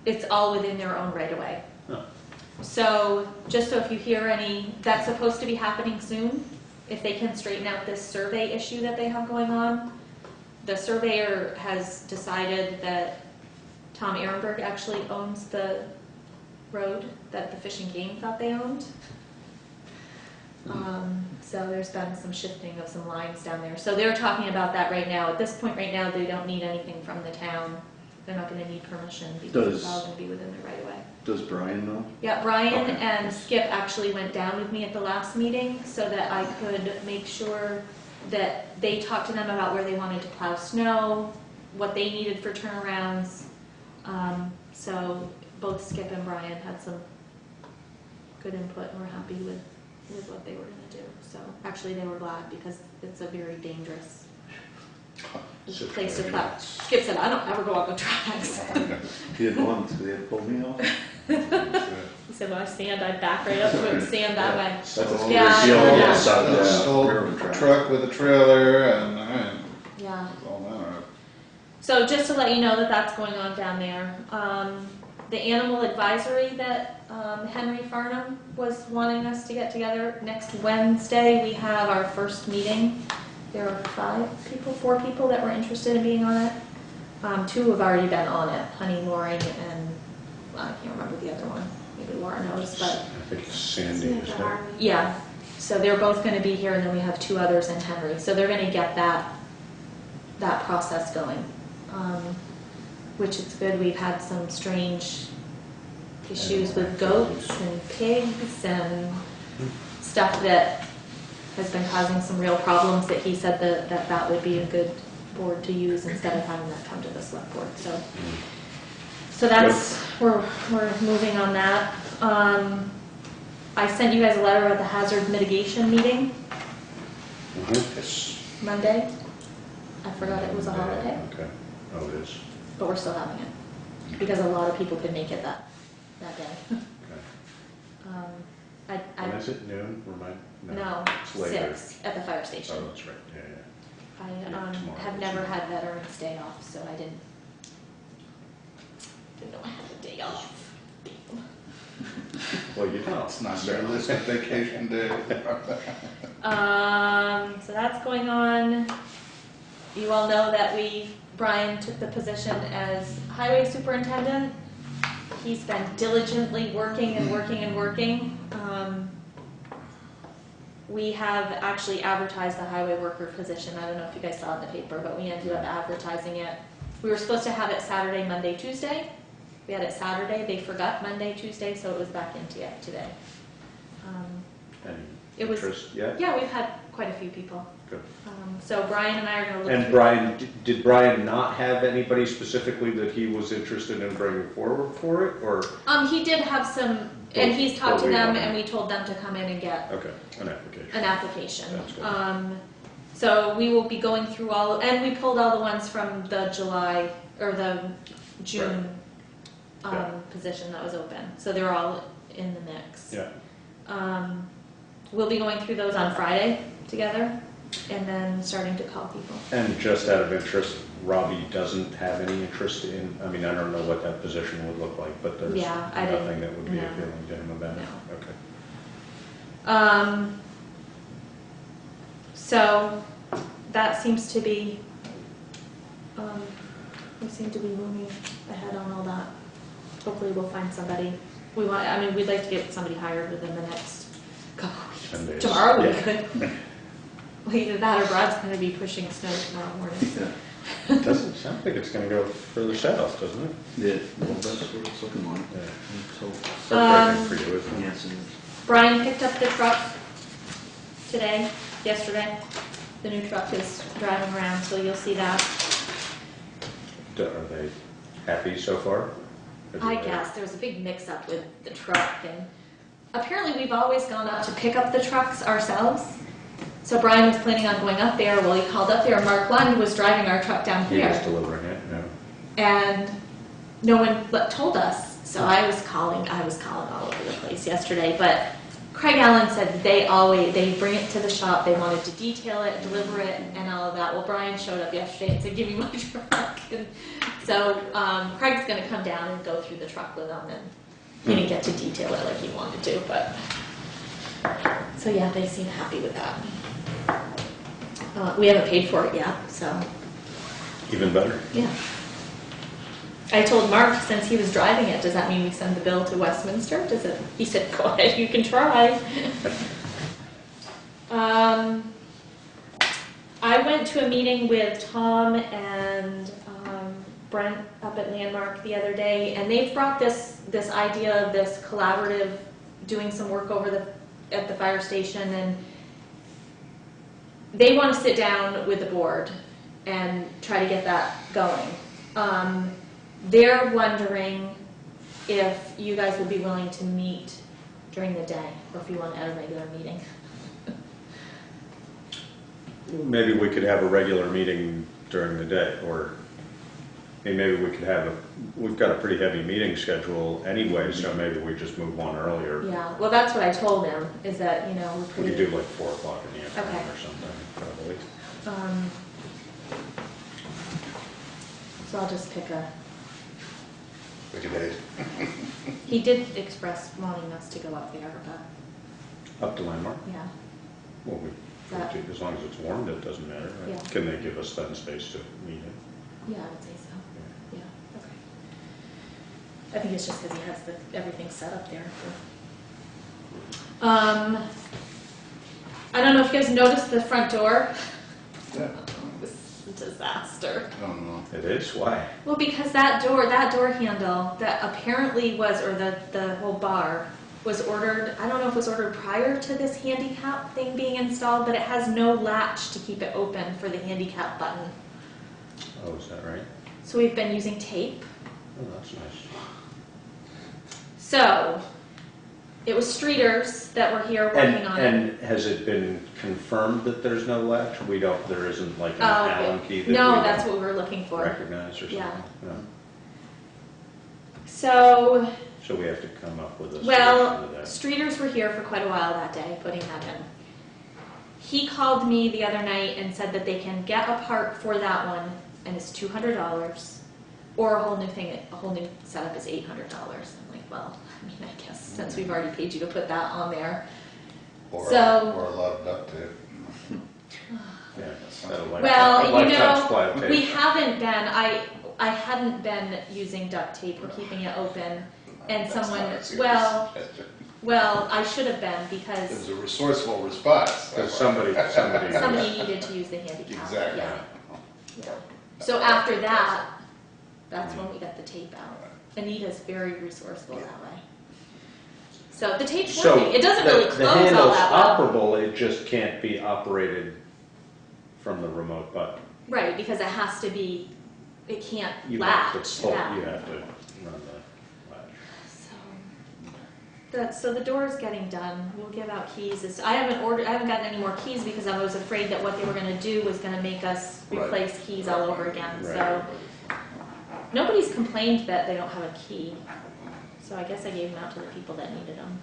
It's all within their own right of way. Oh. So just so if you hear any, that's supposed to be happening soon. If they can straighten out this survey issue that they have going on. The surveyor has decided that Tom Ehrenberg actually owns the road that the Fish and Game thought they owned. So there's been some shifting of some lines down there. So they're talking about that right now. At this point right now, they don't need anything from the town. They're not going to need permission because it's all going to be within their right of way. Does Brian know? Yeah, Brian Okay. and Skip actually went down with me at the last meeting so that I could make sure that they talked to them about where they wanted to plow snow, what they needed for turnarounds. So both Skip and Brian had some good input and were happy with what they were going to do. So actually they were glad because it's a very dangerous place to clap. Skip said, I don't ever go on the tracks. He had once, because he had pulled me off. He said, when I stand, I back right up to it and stand that way. That's a Yeah, scary deal I on know. the side of An the old railroad track. truck with a trailer and, Yeah. all manner of. So just to let you know that that's going on down there. The animal advisory that Henry Farnham was wanting us to get together next Wednesday, we have our first meeting. There are 4 people that were interested in being on it. 2 have already been on it, Honey Mooring and I can't remember the other one. Maybe Laura knows, but I think it's Sandy, isn't it? yeah. So they're both going to be here, and then we have 2 others in Henry. So they're going to get that process going, which is good. We've had some strange issues with goats and pigs and stuff that has been causing some real problems that he said that would be a good board to use instead of having that come to the select board. So that's, we're moving on that. I sent you guys a letter at the hazard mitigation meeting Yes. Monday. I forgot it was a holiday, Okay. Oh, it is. but we're still having it because a lot of people could make it that day. Okay. I When is it, noon? no, It's later. 6 at the fire station. Oh, that's right, yeah, I yeah, tomorrow have is never it? had Veterans Day off, so I didn't know I had a day off. Well, you know. It's not their list of vacation day. So that's going on. You all know that Brian took the position as highway superintendent. He's been diligently working and working and working. We have actually advertised the highway worker position. I don't know if you guys saw it in the paper, but we ended up advertising it. We were supposed to have it Saturday, Monday, Tuesday. We had it Saturday. They forgot Monday, Tuesday, so it was back in today. Any It was- interest yet? Yeah, we've had quite a few people. Good. So Brian and I are going to look And through. Brian, did Brian not have anybody specifically that he was interested in bringing forward for it, or? He did have some, and he's talked to Well, we them, want- and we told them to come in and get Okay, an application. an application. Sounds good. So we will be going through and we pulled all the ones from the July, or the June Yeah. position that was open. So they're all in the mix. Yeah, We'll be going through those on Friday together, and then starting to call people. and just out of interest, Robbie doesn't have any interest in, I mean, I don't know what that position would look like, but there's Yeah, I didn't- nothing that would be no. appealing to him about it? No. Okay. So that seems to be, we seem to be moving ahead on all that. Hopefully we'll find somebody. We'd like to get somebody hired within the next couple of 10 days. weeks. Tomorrow would be Yeah. good. Either that or Brad's gonna be pushing snow tomorrow morning. Yeah. It doesn't sound like it's gonna go further south, doesn't it? Yeah, well, that's what it's looking like. Yeah. So, Heartbreaking for you, isn't it? yes, it is. Brian picked up the truck yesterday. The new truck is driving around, so you'll see that. Are they happy so far? I guess there was a big mix-up with the truck thing. Apparently, we've always gone up to pick up the trucks ourselves. So Brian was planning on going up there. Well, he called up there. Mark Lund was driving our truck down He was here, delivering it, yeah. and no one told us. So I was calling all over the place yesterday. But Craig Allen said they bring it to the shop. They wanted to detail it, deliver it, and all of that. Well, Brian showed up yesterday and said, "Give me my truck." And so Craig's going to come down and go through the truck with them, and he didn't get to detail it like he wanted to, but so yeah, they seem happy with that. We haven't paid for it yet, so Even better. yeah. I told Mark, since he was driving it, does that mean we send the bill to Westminster? He said, go ahead, you can try. I went to a meeting with Tom and Brent up at Landmark the other day, and they've brought this idea of this collaborative, doing some work at the fire station, and they want to sit down with the board and try to get that going. They're wondering if you guys would be willing to meet during the day, or if you want at a regular meeting. Maybe we could have a regular meeting during the day, or maybe we could have we've got a pretty heavy meeting schedule anyway, so maybe we just move one earlier. Yeah, well, that's what I told him, is that, you know, we're We pretty. could do like 4 o'clock in the afternoon Okay. or something, probably. So I'll just pick a, Pick a date. he did express wanting us to go up there, but, Up to Landmark? yeah. Well, That- as long as it's warmed, it doesn't matter. Right? Yeah. Can they give us then space to meet it? Yeah, I would say so. Yeah, okay. I think it's just because he has everything set up there. I don't know if you guys noticed the front door. Yeah. This is a disaster. I don't know. It is? Why? Well, because that door handle that apparently was, or the whole bar was ordered, I don't know if it was ordered prior to this handicap thing being installed, but it has no latch to keep it open for the handicap button. Oh, is that right? So we've been using tape. Oh, that's nice. So, it was streeters that were here working on it. And has it been confirmed that there's no latch? There isn't like an Oh, Allen okay. key that No, we that's what we were looking for. recognize or something? Yeah. No. So, So we have to come up with a solution well, to that. streeters were here for quite a while that day, putting that in. He called me the other night and said that they can get a part for that one, and it's $200, or a whole new thing, a whole new setup is $800. I'm like, well, I mean, I guess since we've already paid you to put that on there. Or So- or a lot of duct tape. Yeah, that'll like- Well, a you lifetime know, supply of tape. we haven't been, I hadn't been using duct tape or keeping it open, and That's someone, not a serious well, suggestion. well, I should have been, It because was a resourceful response. Because somebody. somebody needed to use the handicap, Exactly. yeah. Yeah. So after that, that's when we got the tape out. Anita's very resourceful that way. So the tape's So working, it doesn't really the close all handle's that well. operable, it just can't be operated from the remote button. Right, because it has to be, it can't You latch. have to pull, yeah. you have to run the latch. So the door is getting done. We'll give out keys. I haven't gotten any more keys because I was afraid that what they were going to do was going to make us Right. replace keys all over again. Right. So nobody's complained that they don't have a key. So I guess I gave them out to the people that needed them.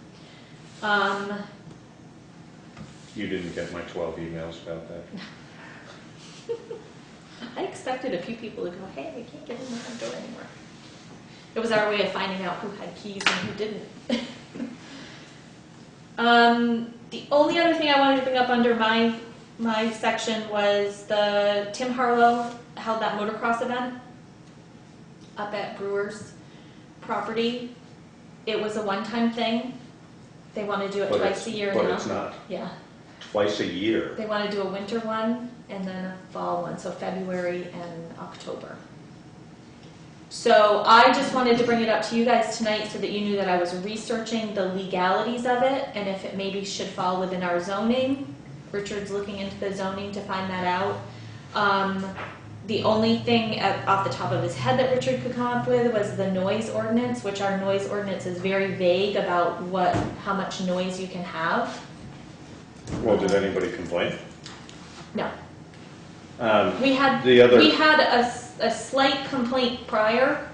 You didn't get my 12 emails about that? I expected a few people to go, hey, I can't get in the front door anymore. It was our way of finding out who had keys and who didn't. The only other thing I wanted to bring up under my section was Tim Harlow held that motocross event up at Brewer's property. It was a one-time thing. They want to do it But twice a year now. But it's not Yeah. twice a year. They want to do a winter one and then a fall one, so February and October. So I just wanted to bring it up to you guys tonight so that you knew that I was researching the legalities of it and if it maybe should fall within our zoning. Richard's looking into the zoning to find that out. The only thing off the top of his head that Richard could come up with was the noise ordinance, which our noise ordinance is very vague about how much noise you can have. Well, did anybody complain? No. We had The other- a slight complaint prior,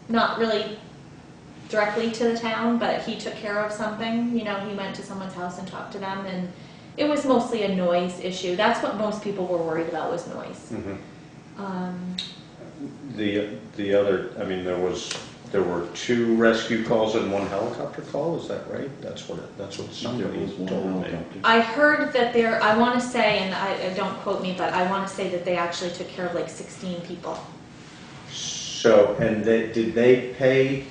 not really directly to the town, but he took care of something. You know, he went to someone's house and talked to them, and it was mostly a noise issue. That's what most people were worried about, was noise. Mhm. Um, The other, I mean, there were 2 rescue calls and 1 helicopter call, is that right? That's what somebody There was one told me. helicopter. I heard that I want to say, and I don't quote me, but I want to say that they actually took care of like 16 people. So, and did they pay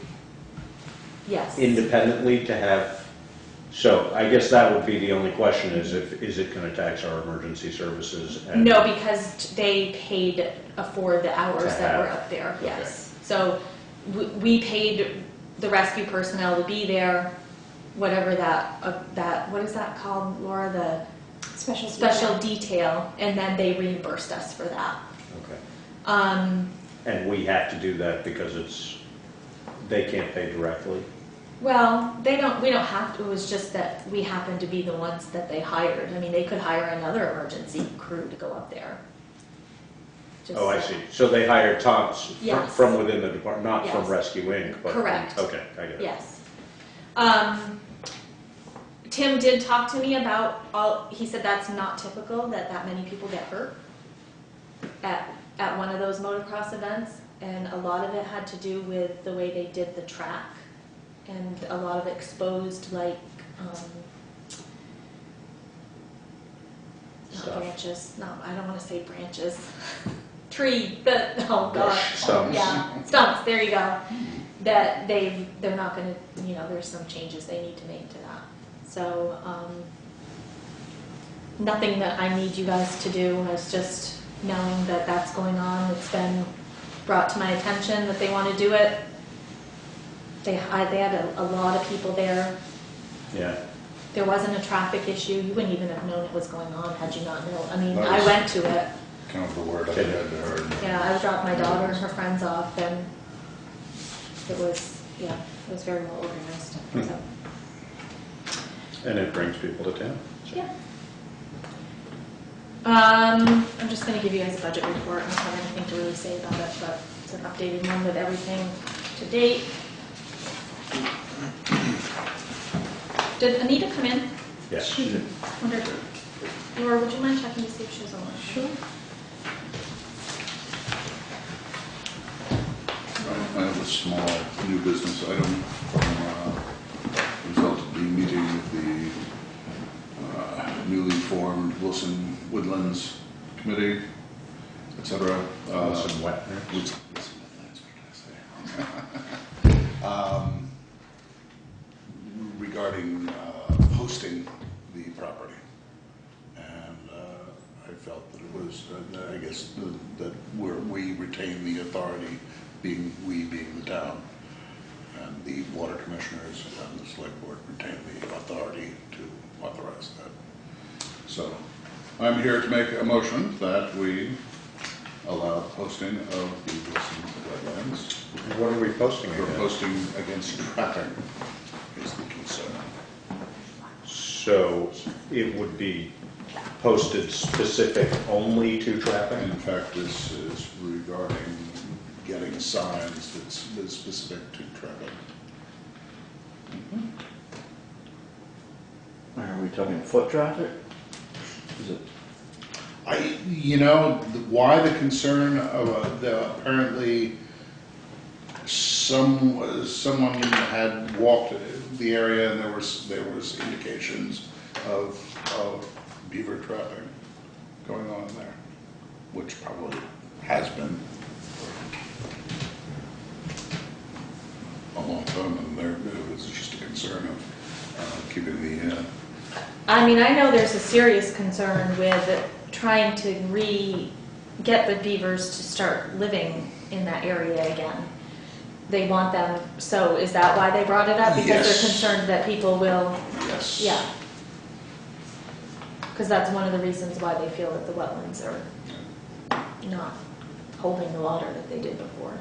Yes. independently to have, so I guess that would be the only question is is it going to tax our emergency services? And No, because they paid for the hours To that were have. up there, Okay. yes. So we paid the rescue personnel to be there, whatever what is that called, Laura? The special detail, and then they reimbursed us for that. Okay. And we have to do that because they can't pay directly? Well, we don't have to, it was just that we happened to be the ones that they hired. I mean, they could hire another emergency crew to go up there. just. Oh, I see. So they hired Toms Yes. from within the department, not from Yes. Rescue Inc., but. Correct. Okay, I get it. Yes. Tim did talk to me about he said that's not typical, that many people get hurt at one of those motocross events, and a lot of it had to do with the way they did the track, and a lot of exposed, like, Stuff. not branches, no, I don't wanna say branches, tree, but, oh gosh. Stumps. Yeah, stumps, there you go. That they're not gonna, there's some changes they need to make to that. So, nothing that I need you guys to do, is just knowing that that's going on. It's been brought to my attention that they want to do it. They had a lot of people there. Yeah. There wasn't a traffic issue. You wouldn't even have known it was going on had you not known. I mean, That I was- went to it. Kind of the word I had heard. Yeah, I dropped my daughter and her friends off, and it was very well organized. So. And it brings people to town. Yeah. I'm just gonna give you guys a budget report. I don't have anything to really say about it, but it's an updated one with everything to date. Did Anita come in? Yes. She did. Wondered. Laura, would you mind checking to see if she's on? Sure. I have a small new business item from result of the meeting with the newly formed Wilson Woodlands Committee, etc. Wilson Wetner. Wilson Woodlands, what can I say? Regarding hosting the property. And I felt that it was, I guess, that we retain the authority, being the town, and the water commissioners and the select board retain the authority to authorize that. So I'm here to make a motion that we allow posting of the Wilson wetlands. What are we posting We're against? posting against trapping is the concern. So it would be posted specific only to trapping? In fact, this is regarding getting signs that's specific to trapping. Are we talking foot traffic? Is it? Why the concern of apparently someone had walked the area and there was indications of beaver trapping going on there, which probably has been for a long time, and it was just a concern of keeping the. I mean, I know there's a serious concern with trying to get the beavers to start living in that area again. They want them, so is that why they brought it up? Because Yes. they're concerned that people will, Yes. yeah. Because that's one of the reasons why they feel that the wetlands are not holding the water that they did before.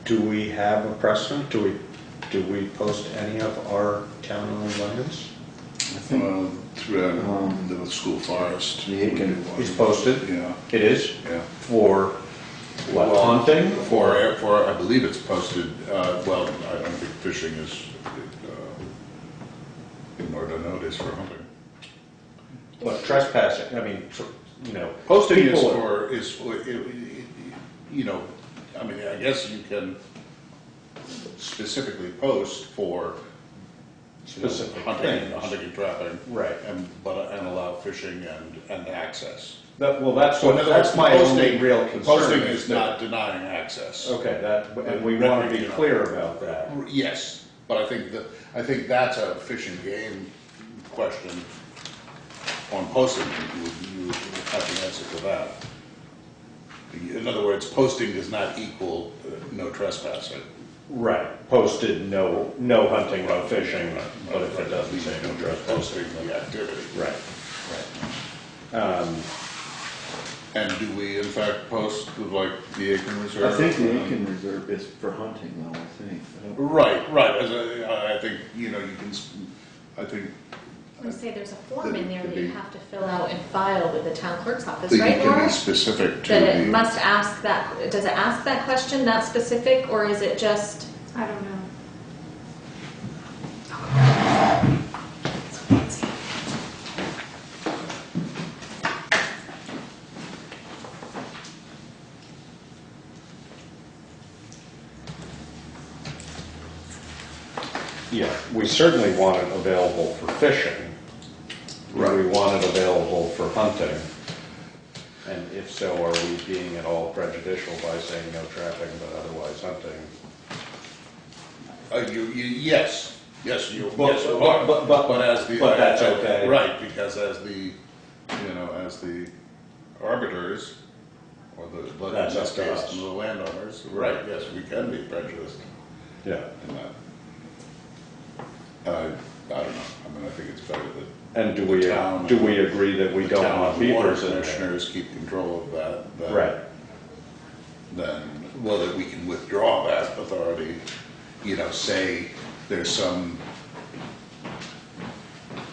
Do we have a precedent? Do we post any of our town-owned lands? Throughout the school forest. The Aiken It's posted? Yeah, It is? yeah. For what, Well, hunting? For, I believe it's posted, well, I don't think fishing is, nor do I know it is for hunting. But trespassing, I mean, Posting is people- for, I guess you can specifically post for Specific hunting things. and trapping. Right. And allow fishing and access. That's So in other words, my only posting- real concern. Posting is not denying access. Okay, and we want to be clear about that. Yes, but I think that's a fish and game question on posting. You would have to answer to that. In other words, posting does not equal no trespassing. Right, posted, no hunting, no fishing, but if it doesn't say no trespassing. Posting the activity. Right, right. And do we in fact post like the Aiken Reserve? I think the Aiken Reserve is for hunting though, I think. I don't- Right. I think, you can, I think I would say there's a form in there Could that you be- have to fill out and file with the town clerk's office, That right, you can Laura? be specific to That it the, must ask that, does it ask that question, that specific, or is it just? I don't know. Yeah, we certainly want it available for fishing. We Right. want it available for hunting. And if so, are we being at all prejudicial by saying no trapping but otherwise hunting? yes, yes, you, But- yes, but as the. but that's okay. Right, because as the, as the arbiters, or the, That's in this up to case, us. the landowners, right, yes, we can be prejudiced Yeah. in that. I don't know, I mean, I think it's better that And do The we agree that we the don't town want water beavers in there? commissioners keep control of that. Right. Then whether we can withdraw that authority, say there's some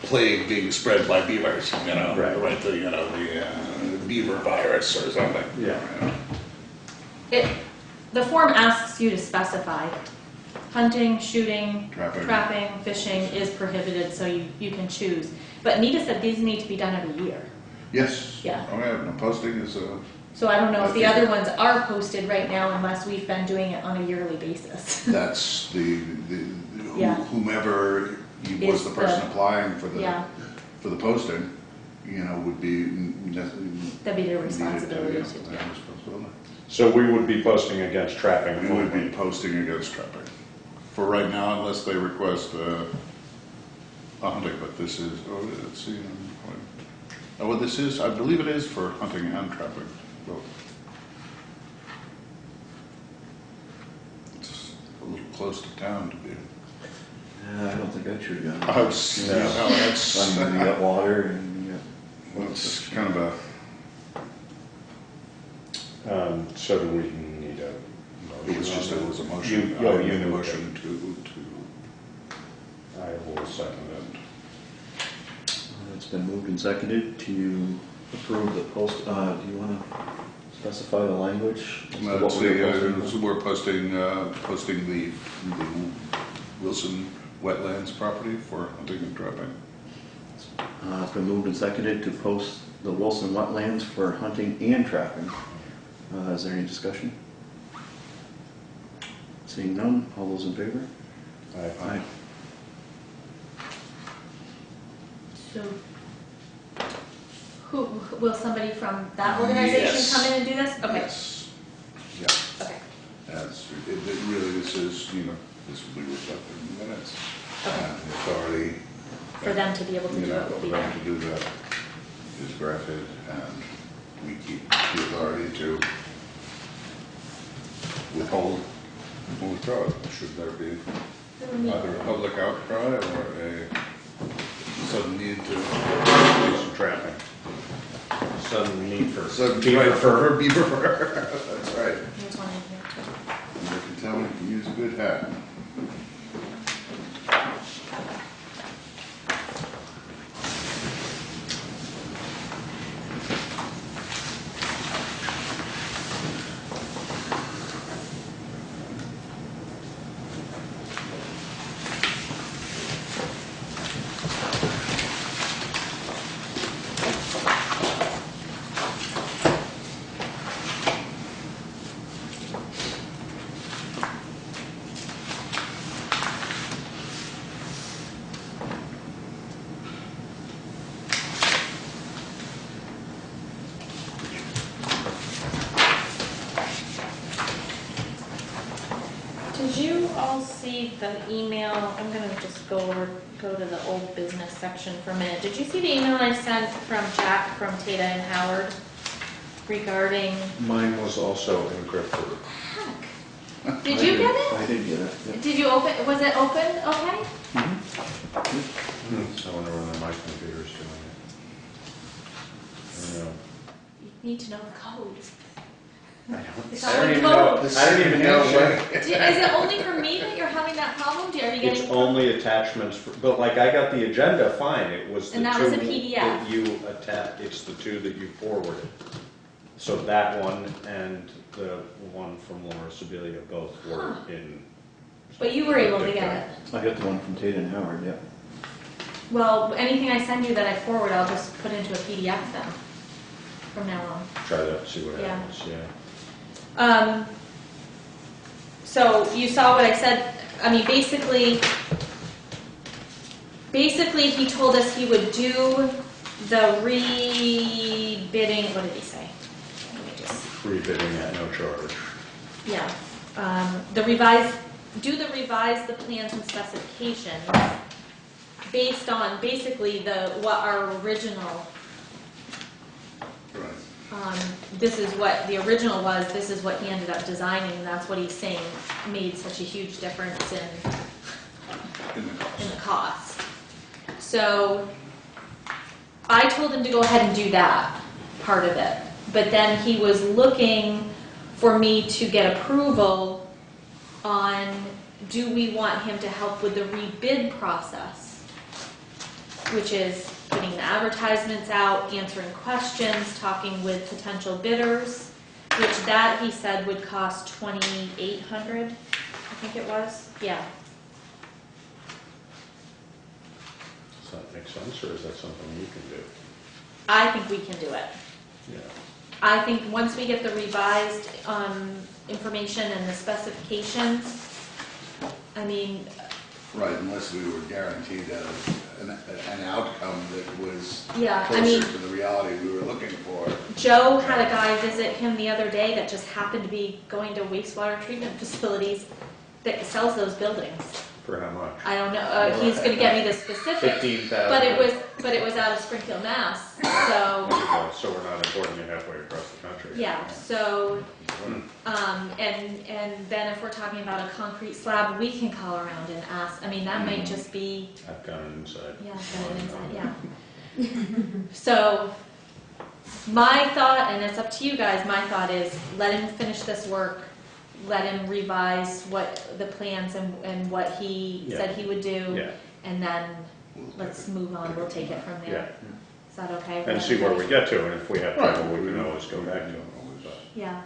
plague being spread by beavers, Right. the beaver virus or something. Yeah. The form asks you to specify hunting, shooting, Trapping. fishing is prohibited, so you can choose. But Nita said these need to be done every year. Yes. Yeah. Oh, yeah, no, posting is So I don't know if the I think- other ones are posted right now unless we've been doing it on a yearly basis. that's Yeah. whomever was Is the person the- applying for Yeah, the posting, would be that'd be their needed responsibility yeah, to do. their responsibility. So we would be posting against trapping. We would be posting against trapping for right now, unless they request a hunting. But this is, let's see. Well, this is, I believe it is for hunting and trapping. Both. It's a little close to town to be. Yeah, I don't think I should have gone. Oh, it's, no, that's I mean, you got water and you got. it's kind of a. So do we need a motion? It was just on it that? was a motion. You I made a moved motion to. it. I will second it. It's been moved and seconded to approve the post, do you want to specify the language? as to what Let's we're see, posting? we're posting the Wilson wetlands property for hunting and trapping. It's been moved and seconded to post the Wilson wetlands for hunting and trapping. Is there any discussion? Seeing none, all those in favor? Aye. So, will somebody from that organization Yes. come in and do this? Okay, Yes. Yeah, okay, it really, this is, this will be reflected in the minutes. okay. And the authority. For them to be able to do it will be For them there. to do that is granted, and we keep the authority to withhold or withdraw it, should there be either a public outcry or a sudden need to. Do some trapping. Sudden need for beaver fur. Beaver fur, that's right. There's one in here too. And you can tell you can use a good hat. Did you all see the email? I'm gonna just go to the old business section for a minute. Did you see the email I sent from Jack from Tata and Howard regarding? Mine was also encrypted. Heck. Did you get it? I did get it, yeah. Did you open? Was it open? Okay. I wonder whether my computer's doing it. I don't know. You need to know the code. It's I all don't in even know, code. I don't even know what, Is it only for me that you're having that problem? Are you it's getting? only attachments, but like I got the agenda fine, it was the And that two was a PDF. that you attach, it's the two that you forwarded. So that one and the one from Laura Sibilia both were Huh. in. But you were able to get it. I got the one from Tate and Howard, yeah. Well, anything I send you that I forward, I'll just put into a PDF then, from now on. Try that, see what Yeah. happens, yeah. So you saw what I said, I mean, basically he told us he would do the re-bidding, what did he say? Let me just, Rebidding at no charge. yeah, revise the plans and specifications based on basically what our original, Right. this is what the original was, this is what he ended up designing, and that's what he's saying made such a huge difference in the cost. So I told him to go ahead and do that part of it, but then he was looking for me to get approval on, do we want him to help with the rebid process, which is putting the advertisements out, answering questions, talking with potential bidders, which that he said would cost $2,800, I think it was, yeah. Does that make sense, or is that something you can do? I think we can do it. Yeah. I think once we get the revised information and the specifications, I mean, Right, unless we were guaranteed an outcome that was yeah, I mean, closer to the reality we were looking for. Joe had a guy visit him the other day that just happened to be going to wastewater treatment facilities that sells those buildings. For how much? I don't know, he's gonna get me the specifics, 15,000. but it was out of Springfield, Mass, so, So we're not importing it halfway across the country. yeah, so, and then if we're talking about a concrete slab, we can call around and ask, I mean, that might just be, I've got an inside. yeah, got an inside, yeah. So, my thought, and it's up to you guys, my thought is, let him finish this work, let him revise what the plans and what he Yeah. said he would do, Yeah, and then let's move on, we'll take it from yeah. there. Is that okay? And see where we get to, and if we have trouble, we can always go back to it. Yeah.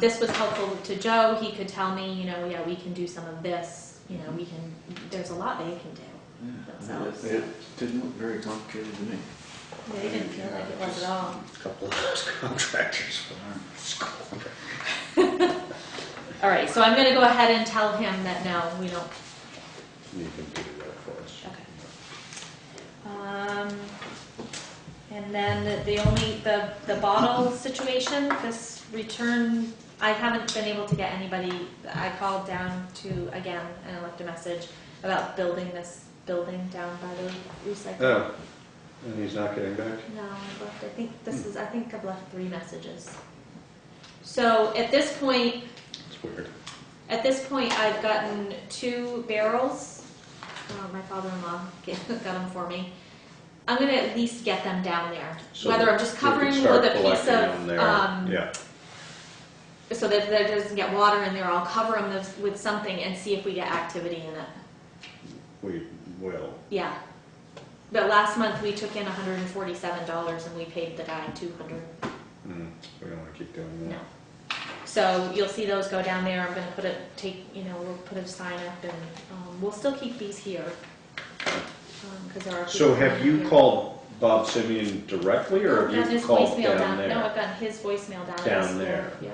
This was helpful to Joe, he could tell me, yeah, we can do some of this, we can, there's a lot they can do themselves. It didn't look very complicated to me. They didn't feel like it was at all. A couple of those contractors. All right, so I'm gonna go ahead and tell him that no, we don't. You can do that for us. Okay. And then the bottle situation, this return, I haven't been able to get anybody, I called down to, again, and I left a message about building this building down by the recycling. Oh, and he's not getting back? No, I've left, I think I've left 3 messages. So at this point, It's weird. I've gotten 2 barrels. My father-in-law got them for me. I'm gonna at least get them down there. So Whether I'm just we can covering start with a piece collecting them of, there. Yeah, so that there doesn't get water in there, I'll cover them with something and see if we get activity in it. we will. Yeah. But last month we took in $147 and we paid the guy $200. We don't want to keep doing No. that. So you'll see those go down there. I'm gonna we'll put a sign up and we'll still keep these here. 'Cause there are So people have you here. called Bob Simeon directly, or I've have got you his called voicemail down there? No, I've got his voicemail down at Down the school. there. Yeah.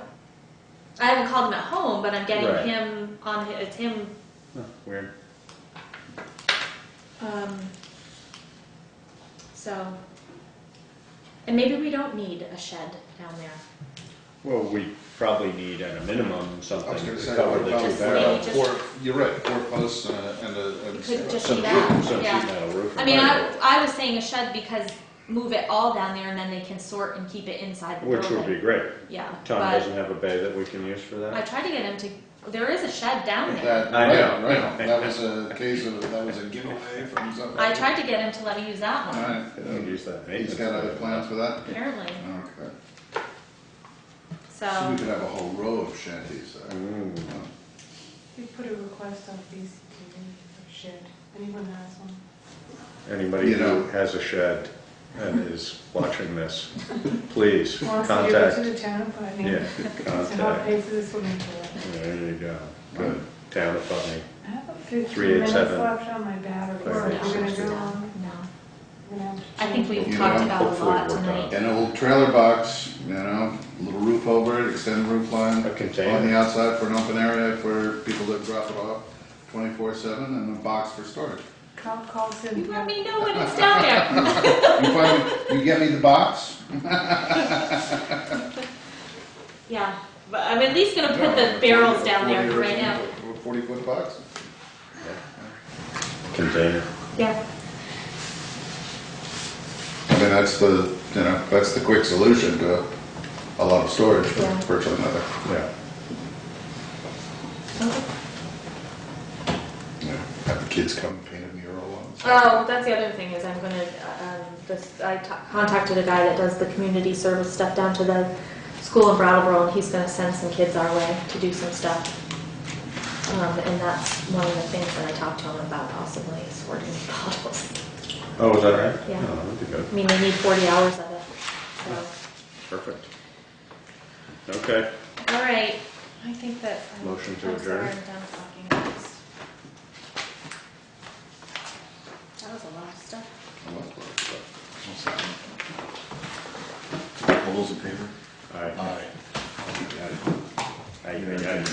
I haven't called him at home, but I'm getting Right. him on, it's him, Huh, weird. so. And maybe we don't need a shed down there. Well, we probably need at a minimum something I was gonna to say, cover what the 2 about, barrels. Maybe just- you're right, 4 posts and It could just Some be that, sheet yeah. metal roof. I mean, I was saying a shed because move it all down there and then they can sort and keep it inside the Which building. would be great. Yeah, Tom but doesn't have a bay that we can use for I that? tried to get him to, there is a shed down there. I know. Right, that was a case of, that was a giveaway from somebody. I tried to get him to let me use that All one, right, They don't use that he's got other plans for that? apparently. Okay. So we could have a whole row of shanties there. We put a request on BCTV for shed. Anyone has one? Anybody You know. who has a shed and is watching this, please Wants to give it to contact. the town of Putney. Yeah, To help contact. pay for the swimming pool. There you go. Good. Town of Putney. I have about 15 minutes 387. left on my battery, so Right. if you're gonna go on, No. we're gonna have to I think change we've You talked know, about a hopefully lot we're tonight. An old trailer box, you know, little roof over it, extended roof line. A container. On the outside for an open area for people to drop it off 24/7, and a box for storage. Call You Cynthia. let me know when it's down there. You get me the box? Yeah, but I'm at least gonna put the barrels down there right now. 40-foot box? Container. Yeah. I mean, that's the quick solution to a lot of storage for Yeah. virtually nothing. Yeah. Yeah. Have the kids come and paint a mural on it. Oh, that's the other thing is I'm gonna, contacted a guy that does the community service stuff down to the school in Brattleboro, and he's gonna send some kids our way to do some stuff. And that's one of the things that I talked to him about possibly is working with bottles. Oh, is that right? Yeah. Oh, that'd be good. I mean, they need 40 hours of it, so. Perfect. Okay. All right, I think that. Motion to I'm sorry, adjourn. I'm done talking. That was a lot of stuff. All those in favor? Aye. Aye. Aye. Aye.